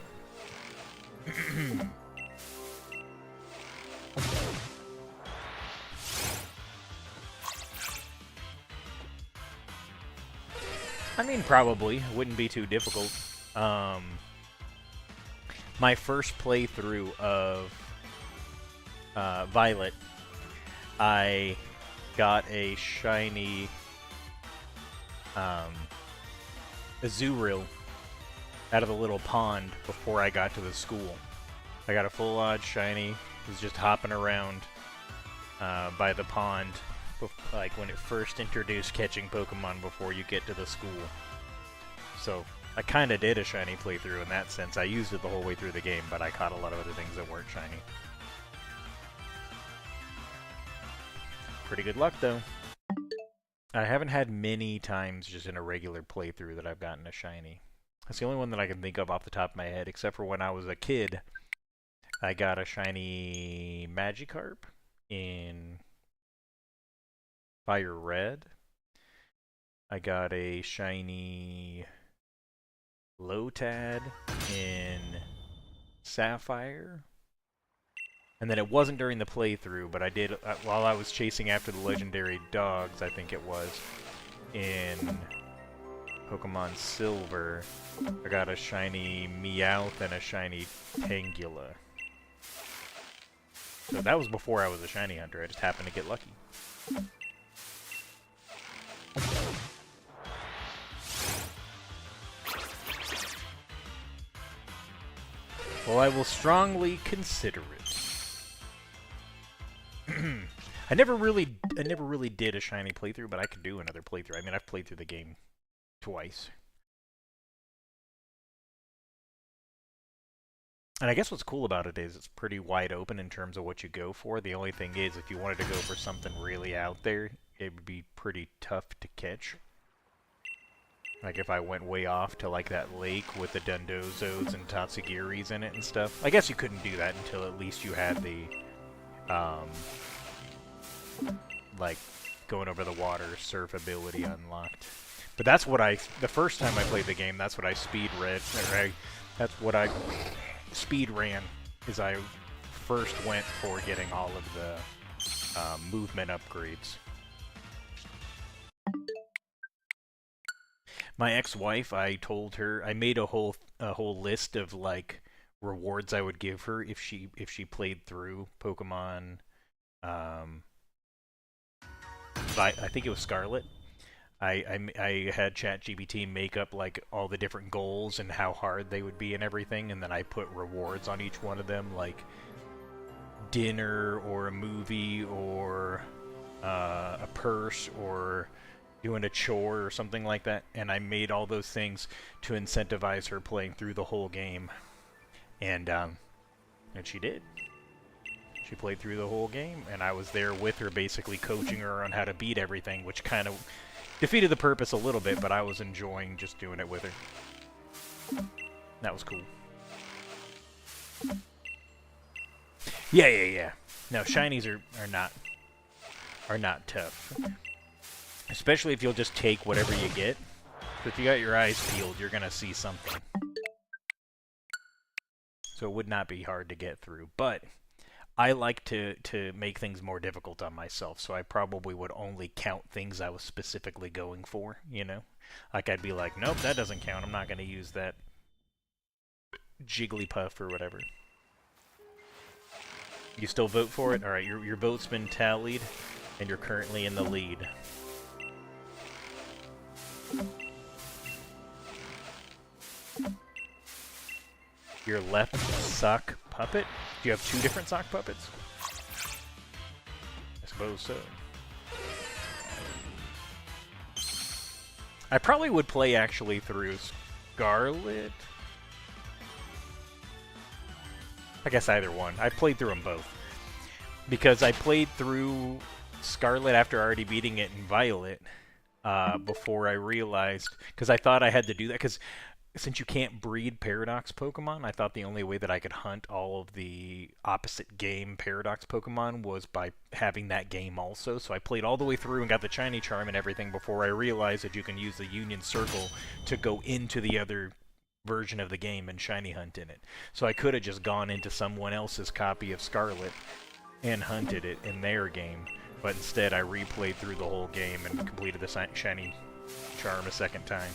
I mean, probably. It wouldn't be too difficult. My first playthrough of Violet, I got a shiny Azurill out of the little pond before I got to the school. I got a full-on shiny. Was just hopping around by the pond, like when it first introduced catching Pokemon before you get to the school. So I kind of did a shiny playthrough in that sense. I used it the whole way through the game, but I caught a lot of other things that weren't shiny. Pretty good luck, though. I haven't had many times just in a regular playthrough that I've gotten a shiny. That's the only one that I can think of off the top of my head, except for when I was a kid. I got a shiny Magikarp in Fire Red. I got a shiny Lotad in Sapphire. And then it wasn't during the playthrough, but I did, while I was chasing after the legendary dogs, I think it was, in Pokemon Silver, I got a shiny Meowth and a shiny Tangela. So that was before I was a shiny hunter, I just happened to get lucky. Well, I will strongly consider it. I never really did a shiny playthrough, but I could do another playthrough. I mean, I've played through the game twice. And I guess what's cool about it is it's pretty wide open in terms of what you go for. The only thing is, if you wanted to go for something really out there, it would be pretty tough to catch. Like if I went way off to like that lake with the Dundozos and Tatsugiris in it and stuff. I guess you couldn't do that until at least you had the like going over the water surf ability unlocked. But that's what the first time I played the game, that's what I speed read. That's what I speed ran, is I first went for getting all of the movement upgrades. My ex-wife, I told her, I made a whole list of like rewards I would give her if she played through Pokemon. I think it was Scarlet. I had ChatGPT make up like all the different goals and how hard they would be and everything, and then I put rewards on each one of them, like dinner or a movie or a purse or doing a chore or something like that. And I made all those things to incentivize her playing through the whole game, and she did. She played through the whole game, and I was there with her, basically coaching her on how to beat everything, which kind of defeated the purpose a little bit, but I was enjoying just doing it with her. That was cool. Yeah. No, shinies are not tough. Especially if you'll just take whatever you get. If you got your eyes peeled, you're gonna see something. So it would not be hard to get through, but I like to make things more difficult on myself, so I probably would only count things I was specifically going for, you know? Like, I'd be like, nope, that doesn't count, I'm not going to use that Jigglypuff or whatever. You still vote for it? Alright, your vote's been tallied, and you're currently in the lead. Your left sock puppet? Do you have two different sock puppets? I suppose so. I probably would play actually through Scarlet. I guess either one. I played through them both. Because I played through Scarlet after already beating it in Violet before I realized... Because I thought I had to do that, because since you can't breed Paradox Pokemon, I thought the only way that I could hunt all of the opposite game Paradox Pokemon was by having that game also. So I played all the way through and got the Shiny Charm and everything before I realized that you can use the Union Circle to go into the other version of the game and Shiny Hunt in it. So I could have just gone into someone else's copy of Scarlet and hunted it in their game. But instead I replayed through the whole game and completed the Shiny Charm a second time,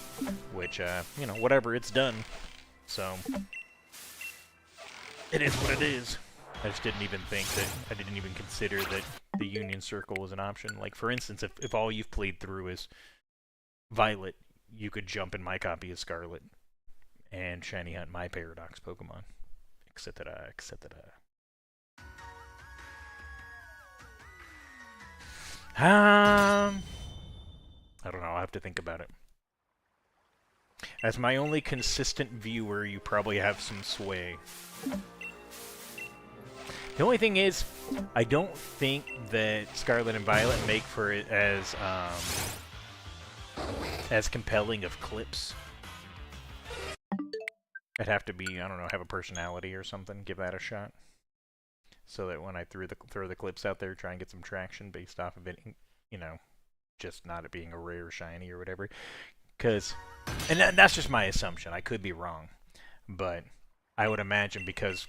which, you know, whatever, it's done. So, it is what it is. I just didn't even think that, I didn't even consider that the Union Circle was an option. Like, for instance, if all you've played through is Violet, you could jump in my copy of Scarlet and Shiny Hunt my Paradox Pokemon. Etc., etc. I don't know, I'll have to think about it. As my only consistent viewer, you probably have some sway. The only thing is, I don't think that Scarlet and Violet make for it as compelling of clips. I'd have to be, I don't know, have a personality or something, give that a shot. So that when I throw the clips out there, try and get some traction based off of it, you know, just not it being a rare shiny or whatever. Because, and that's just my assumption, I could be wrong. But I would imagine because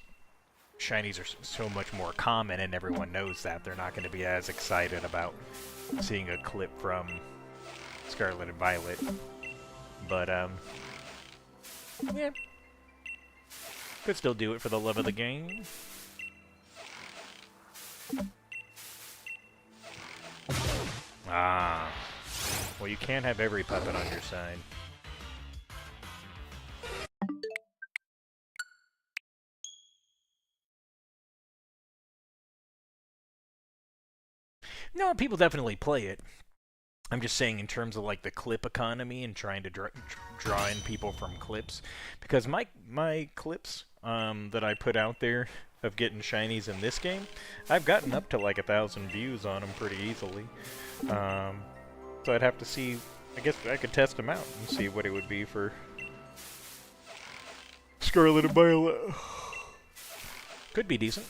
shinies are so much more common and everyone knows that, they're not going to be as excited about seeing a clip from Scarlet and Violet. But, yeah. Could still do it for the love of the game. Ah. Well, you can't have every puppet on your side. No, people definitely play it. I'm just saying in terms of like the clip economy and trying to draw in people from clips, because my clips that I put out there of getting shinies in this game, I've gotten up to like 1,000 views on them pretty easily. So I'd have to see. I guess I could test them out and see what it would be for Scarlet and Violet. Could be decent.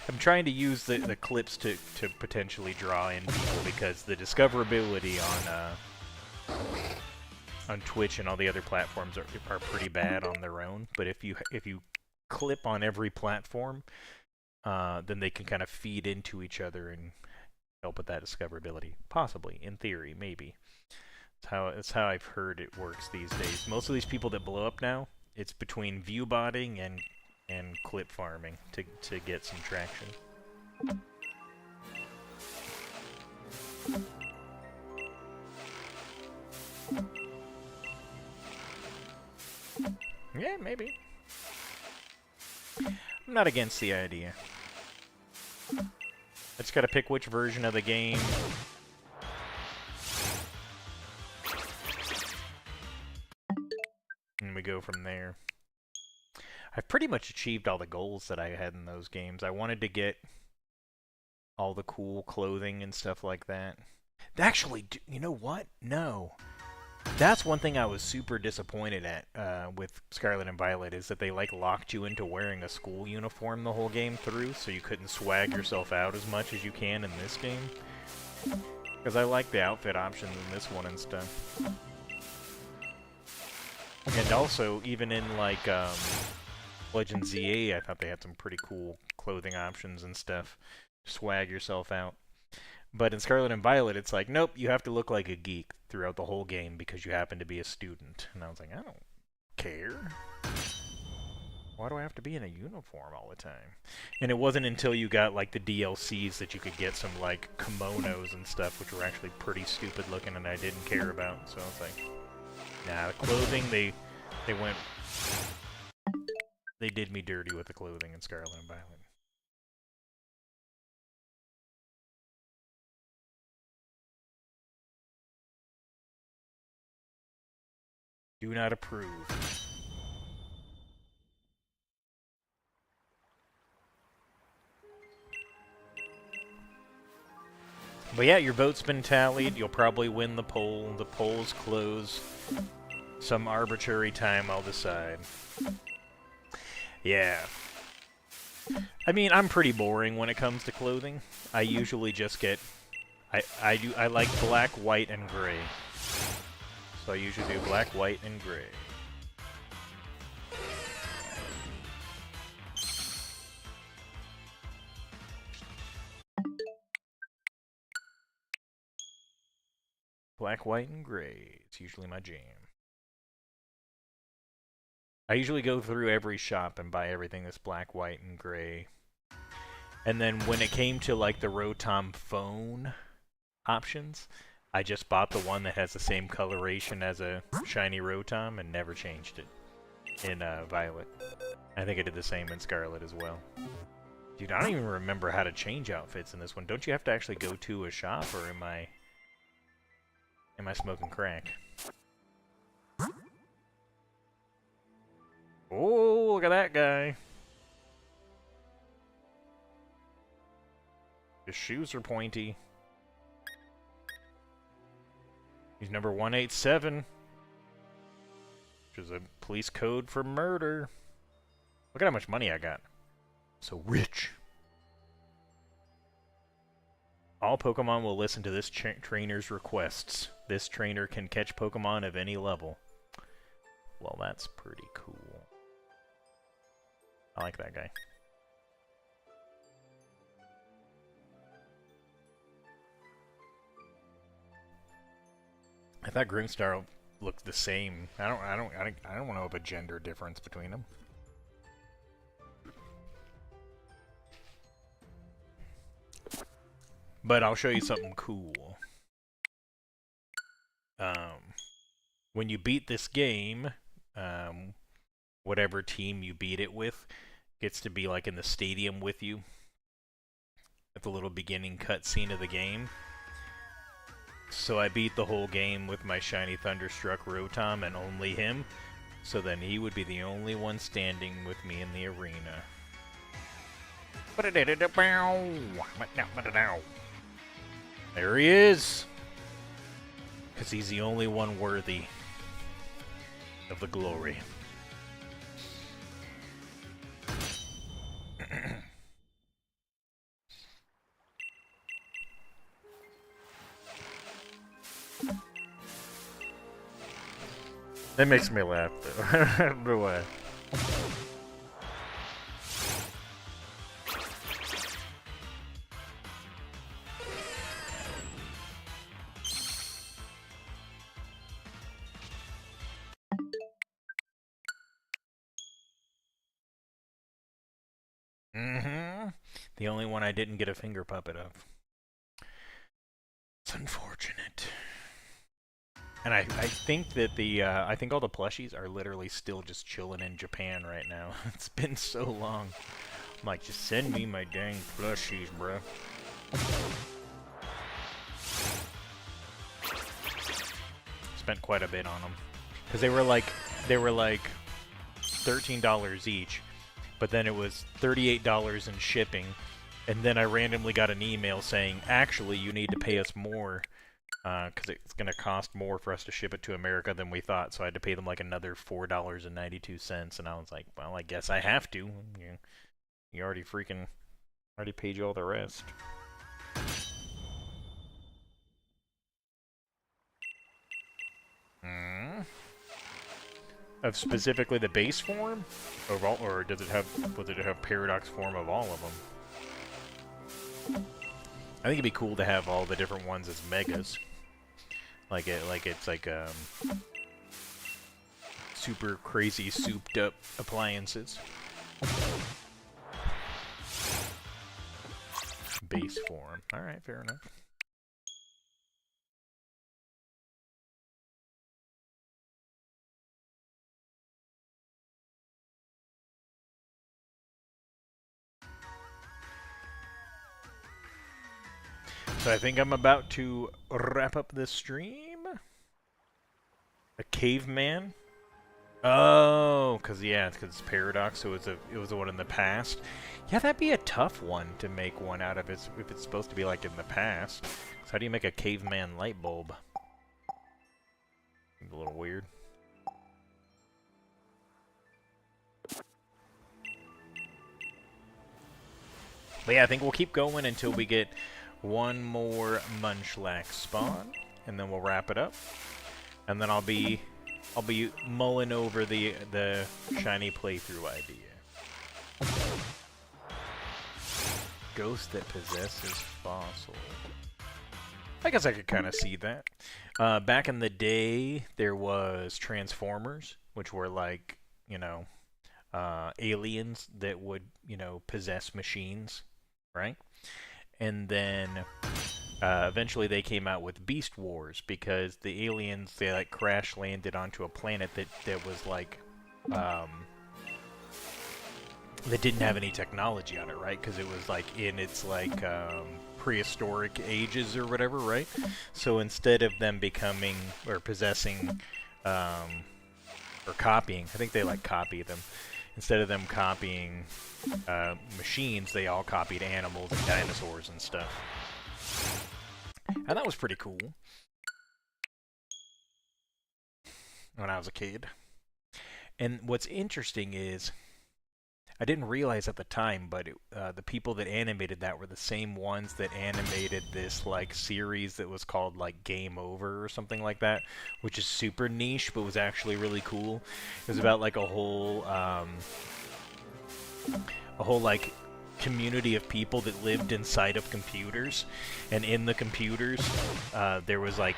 I'm trying to use the clips to potentially draw in people because the discoverability on Twitch and all the other platforms are pretty bad on their own. But if you clip on every platform, then they can kind of feed into each other and help with that discoverability. Possibly, in theory, maybe. That's how I've heard it works these days. Most of these people that blow up now, it's between view botting and clip farming to get some traction. Yeah, maybe. I'm not against the idea. I just gotta pick which version of the game. And we go from there. I've pretty much achieved all the goals that I had in those games. I wanted to get all the cool clothing and stuff like that. Actually, you know what? No. That's one thing I was super disappointed at with Scarlet and Violet, is that they like locked you into wearing a school uniform the whole game through, so you couldn't swag yourself out as much as you can in this game. Because I like the outfit options in this one and stuff. And also, even in like Legend ZA, I thought they had some pretty cool clothing options and stuff. Swag yourself out. But in Scarlet and Violet, it's like, nope, you have to look like a geek throughout the whole game because you happen to be a student. And I was like, I don't care. Why do I have to be in a uniform all the time? And it wasn't until you got like the DLCs that you could get some like kimonos and stuff, which were actually pretty stupid looking and I didn't care about. So I was like, nah, the clothing, they went... They did me dirty with the clothing in Scarlet and Violet. Do not approve. But yeah, your vote's been tallied. You'll probably win the poll. The polls close some arbitrary time, I'll decide. Yeah. I mean, I'm pretty boring when it comes to clothing. I usually just get... I like black, white, and gray. So I usually do black, white, and gray. Black, white, and gray. It's usually my jam. I usually go through every shop and buy everything that's black, white, and gray. And then when it came to like the Rotom phone options, I just bought the one that has the same coloration as a shiny Rotom and never changed it in Violet. I think I did the same in Scarlet as well. Dude, I don't even remember how to change outfits in this one. Don't you have to actually go to a shop, or am I smoking crack? Oh, look at that guy. His shoes are pointy. He's number 187. Which is a police code for murder. Look at how much money I got. So rich. All Pokemon will listen to this trainer's requests. This trainer can catch Pokemon of any level. Well, that's pretty cool. I like that guy. I thought Groomstar looked the same. I don't want to know of a gender difference between them. But I'll show you something cool. When you beat this game, whatever team you beat it with gets to be like in the stadium with you at the little beginning cutscene of the game. So I beat the whole game with my shiny Thunderstruck Rotom and only him, so then he would be the only one standing with me in the arena. There he is! Because he's the only one worthy of the glory. That makes me laugh, though. I don't know why. Mm-hmm. The only one I didn't get a finger puppet of. It's unfortunate. And I think that I think all the plushies are literally still just chilling in Japan right now. It's been so long. I'm like, just send me my dang plushies, bruh. Spent quite a bit on them. Because they were like $13 each. But then it was $38 in shipping. And then I randomly got an email saying, actually, you need to pay us more. Because it's going to cost more for us to ship it to America than we thought, so I had to pay them like another $4.92, and I was like, well, I guess I have to. You already paid you all the rest. Of specifically the base form? Of all, or does it have paradox form of all of them? I think it'd be cool to have all the different ones as megas. It's like super crazy souped up appliances. Base form. Alright, fair enough. So I think I'm about to wrap up this stream. A caveman? Oh, because it's Paradox, so it was the one in the past. Yeah, that'd be a tough one to make one out of if it's supposed to be like in the past. So how do you make a caveman light bulb? Seems a little weird. But yeah, I think we'll keep going until we get one more Munchlax spawn, and then we'll wrap it up. And then I'll be mulling over the shiny playthrough idea. Ghost that possesses fossil. I guess I could kind of see that. Back in the day, there was Transformers, which were like, aliens that would, possess machines, right? And then eventually they came out with Beast Wars because the aliens, they like crash landed onto a planet that was like that didn't have any technology on it, right? Because it was like in its like prehistoric ages or whatever, right? So instead of them becoming or possessing or copying, I think they like copy them. Instead of them copying machines, they all copied animals and dinosaurs and stuff. And that was pretty cool when I was a kid. And what's interesting is, I didn't realize at the time, but the people that animated that were the same ones that animated this like series that was called like Game Over or something like that, which is super niche but was actually really cool. It was about like a whole like community of people that lived inside of computers, and in the computers there was like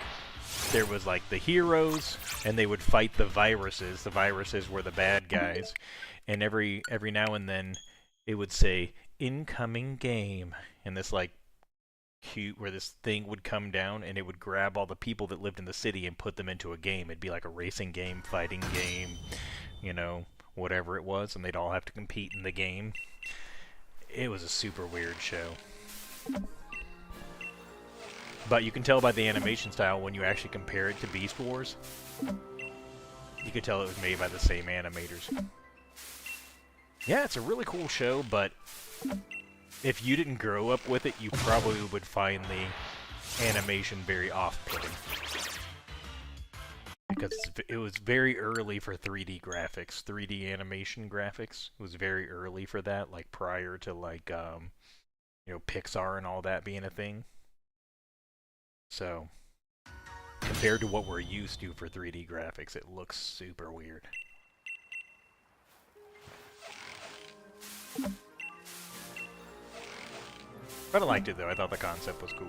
the heroes, and they would fight the viruses. The viruses were the bad guys, and every now and then it would say incoming game, and this like cute where this thing would come down and it would grab all the people that lived in the city and put them into a game. It'd be like a racing game, fighting game, whatever it was, and they'd all have to compete in the game. It was a super weird show. But you can tell by the animation style when you actually compare it to Beast Wars. You could tell it was made by the same animators. Yeah, it's a really cool show, but if you didn't grow up with it, you probably would find the animation very off-putting. Because it was very early for 3D graphics, 3D animation graphics. It was very early for that, like prior to like, Pixar and all that being a thing. So, compared to what we're used to for 3D graphics, it looks super weird. But I liked it, though. I thought the concept was cool.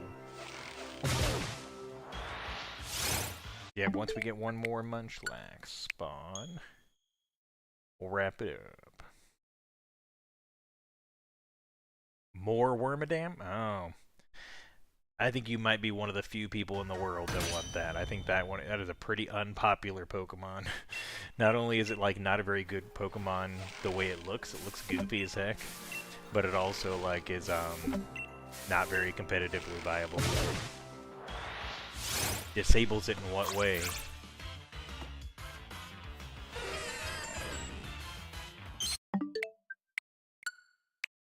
Yeah, once we get one more Munchlax spawn, we'll wrap it up. More Wormadam? Oh. I think you might be one of the few people in the world that want that. I think that is a pretty unpopular Pokemon. Not only is it like not a very good Pokemon the way it looks goofy as heck, but it also like is not very competitively viable. Disables it in what way?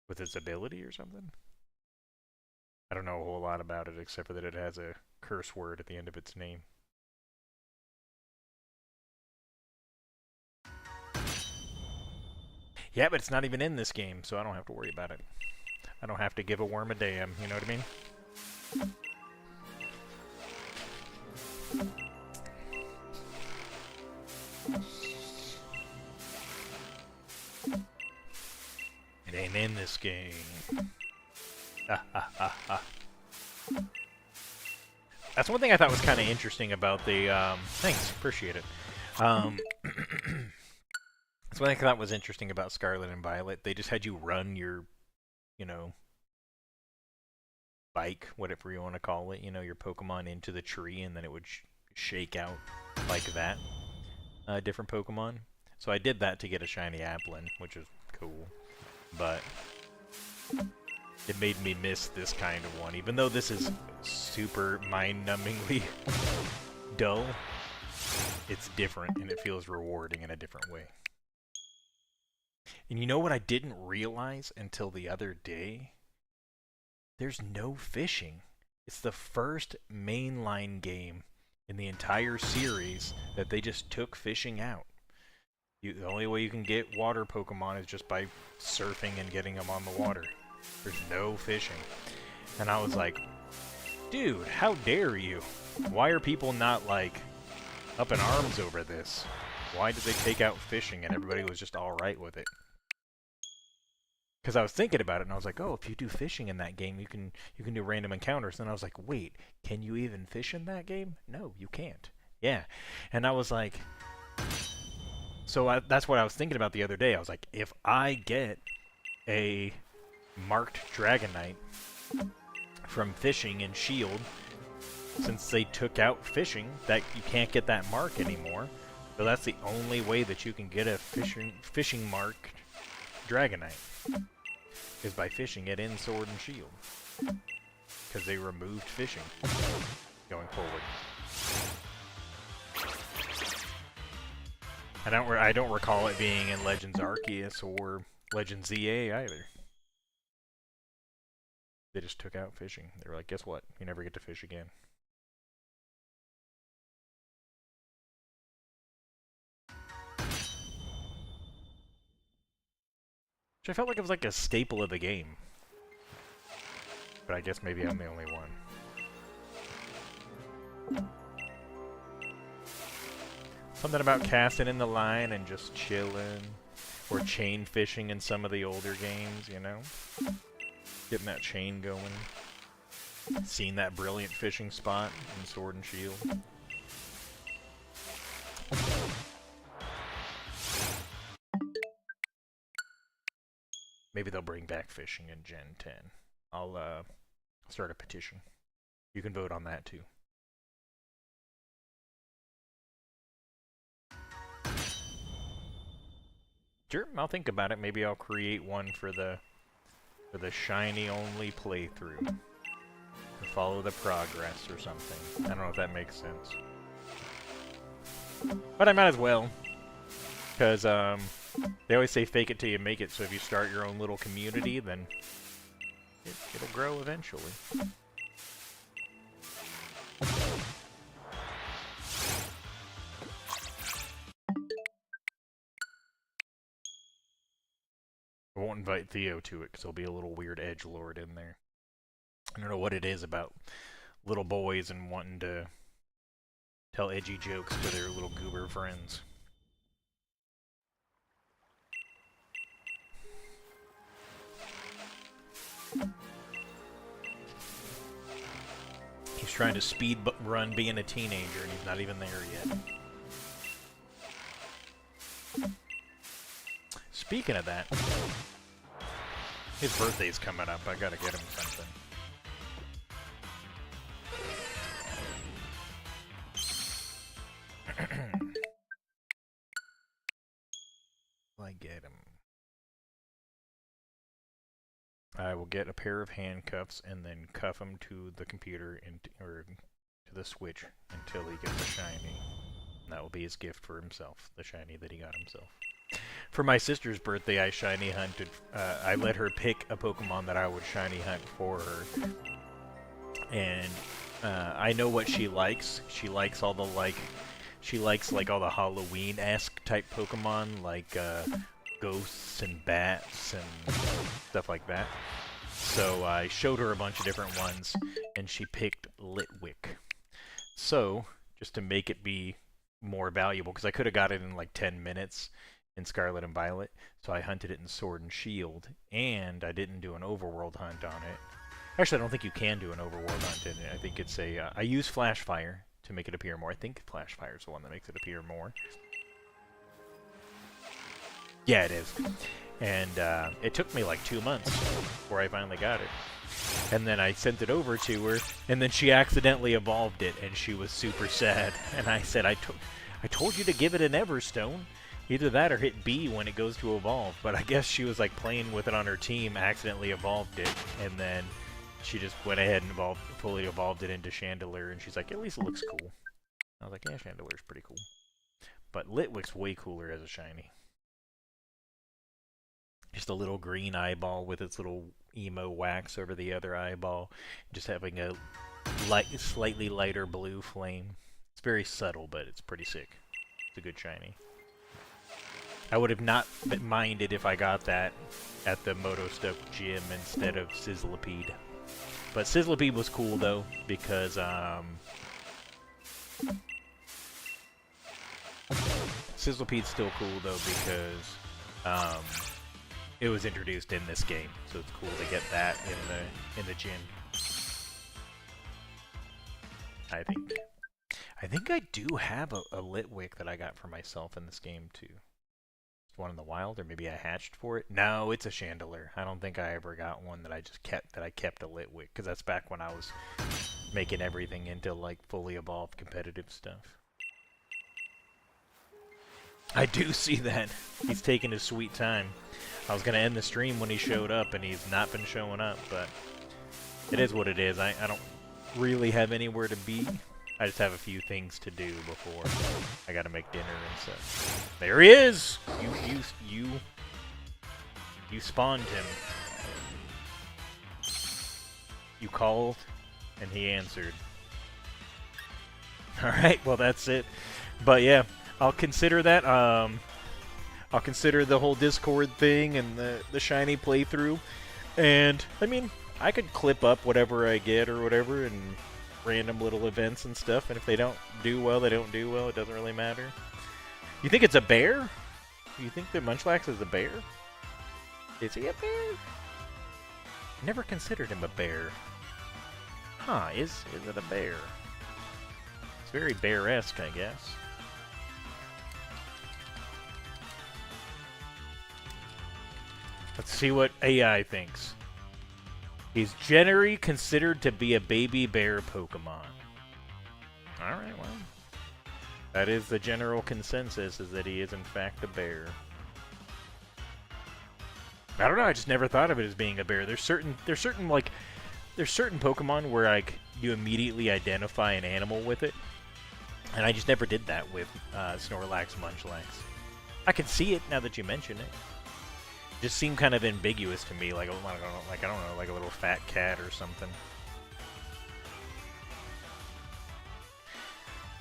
With its ability or something? I don't know a whole lot about it except for that it has a curse word at the end of its name. Yeah, but it's not even in this game, so I don't have to worry about it. I don't have to give a worm a damn, you know what I mean? It ain't in this game. That's one thing I thought was kind of interesting about the, thanks, appreciate it. That's one thing I thought was interesting about Scarlet and Violet. They just had you run your, you know, bike, whatever you want to call it, you know, your Pokemon into the tree, and then it would shake out like that. Different Pokemon. So I did that to get a shiny Applin, which is cool. But it made me miss this kind of one. Even though this is super mind-numbingly dull, it's different, and it feels rewarding in a different way. And you know what I didn't realize until the other day? There's no fishing. It's the first mainline game in the entire series that they just took fishing out. The only way you can get water Pokemon is just by surfing and getting them on the water. There's no fishing. And I was like, dude, how dare you? Why are people not, like, up in arms over this? Why did they take out fishing and everybody was just alright with it? Because I was thinking about it and I was like, oh, if you do fishing in that game, you can do random encounters. And I was like, wait, can you even fish in that game? No, you can't. Yeah. And I was like, so that's what I was thinking about the other day. I was like, if I get a marked Dragonite from fishing in Shield, since they took out fishing, that you can't get that mark anymore. So that's the only way that you can get a fishing marked Dragonite, is by fishing it in Sword and Shield. Because they removed fishing going forward. I don't recall it being in Legends Arceus or Legends ZA either. They just took out fishing. They were like, guess what? You never get to fish again. Which I felt like it was like a staple of the game. But I guess maybe I'm the only one. Something about casting in the line and just chilling. Or chain fishing in some of the older games, you know? Getting that chain going. Seeing that brilliant fishing spot in Sword and Shield. Maybe they'll bring back fishing in Gen 10. I'll start a petition. You can vote on that too. Sure, I'll think about it. Maybe I'll create one for the shiny only playthrough. To follow the progress or something. I don't know if that makes sense. But I might as well. Because they always say fake it till you make it, so if you start your own little community, then it'll grow eventually. I won't invite Theo to it, because there'll be a little weird edgelord in there. I don't know what it is about little boys and wanting to tell edgy jokes to their little goober friends. He's trying to speed run being a teenager, and he's not even there yet. Speaking of that, his birthday's coming up. I gotta get him something. I get him. I will get a pair of handcuffs and then cuff him to the computer or to the Switch until he gets a shiny. And that will be his gift for himself, the shiny that he got himself. For my sister's birthday, I shiny hunted. I let her pick a Pokemon that I would shiny hunt for her, and I know what she likes. She likes all the she likes all the Halloween-esque type Pokemon, like ghosts and bats and stuff like that. So I showed her a bunch of different ones, and she picked Litwick. So just to make it be more valuable, because I could have got it in like 10 minutes. In Scarlet and Violet, so I hunted it in Sword and Shield, and I didn't do an overworld hunt on it. Actually, I don't think you can do an overworld hunt in it. I think it's a... I use Flash Fire to make it appear more. I think Flash Fire is the one that makes it appear more. Yeah, it is. And it took me like 2 months before I finally got it. And then I sent it over to her, and then she accidentally evolved it, and she was super sad. And I said, I told you to give it an Everstone. Either that or hit B when it goes to evolve. But I guess she was like playing with it on her team, accidentally evolved it, and then she just went ahead and fully evolved it into Chandelure, and she's like, at least it looks cool. I was like, yeah, Chandelure's pretty cool. But Litwick's way cooler as a shiny. Just a little green eyeball with its little emo wax over the other eyeball. Just having a slightly lighter blue flame. It's very subtle, but it's pretty sick. It's a good shiny. I would have not minded if I got that at the Motostoke gym instead of Sizzlipede. But Sizzlipede was cool, though, because, Sizzlipede's still cool, though, because, it was introduced in this game. So it's cool to get that in the gym. I think I do have a Litwick that I got for myself in this game, too. One in the wild, or maybe I hatched for it. No, it's a Chandelure. I don't think I ever got one that I kept a Litwick, because that's back when I was making everything into like fully evolved competitive stuff. I do see that. He's taking his sweet time. I was gonna end the stream when he showed up, and he's not been showing up, but it is what it is. I don't really have anywhere to be. I just have a few things to do before I gotta make dinner and stuff. There he is! You spawned him. You called, and he answered. Alright, well that's it. But yeah, I'll consider that. I'll consider the whole Discord thing and the shiny playthrough. And, I mean, I could clip up whatever I get or whatever, and random little events and stuff, and if they don't do well, they don't do well. It doesn't really matter. You think it's a bear? You think that Munchlax is a bear? Is he a bear? Never considered him a bear. Huh, is it a bear? It's very bear-esque, I guess. Let's see what AI thinks. He's generally considered to be a baby bear Pokemon. Alright, well. That is the general consensus, is that he is in fact a bear. I don't know, I just never thought of it as being a bear. There's certain Pokemon where like you immediately identify an animal with it. And I just never did that with Snorlax, Munchlax. I can see it now that you mention it. Just seemed kind of ambiguous to me, like I don't know, like a little fat cat or something.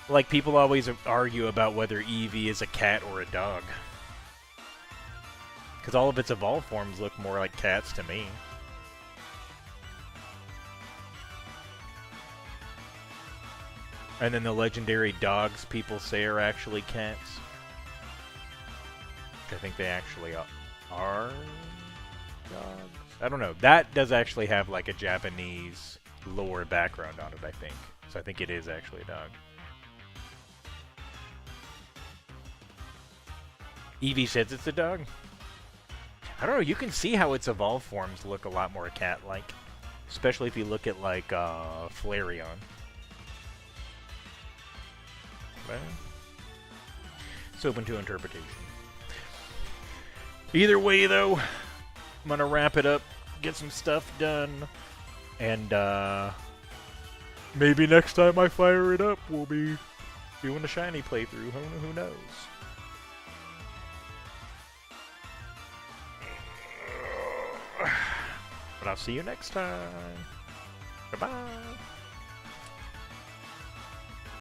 Like people always argue about whether Eevee is a cat or a dog, because all of its evolved forms look more like cats to me. And then the legendary dogs people say are actually cats. I think they actually are dogs. I don't know. That does actually have like a Japanese lore background on it, I think. So I think it is actually a dog. Evie says it's a dog. I don't know. You can see how its evolved forms look a lot more cat-like. Especially if you look at like Flareon. Well, it's open to interpretation. Either way, though, I'm gonna wrap it up, get some stuff done, and maybe next time I fire it up, we'll be doing a shiny playthrough. Who knows? But I'll see you next time. Goodbye.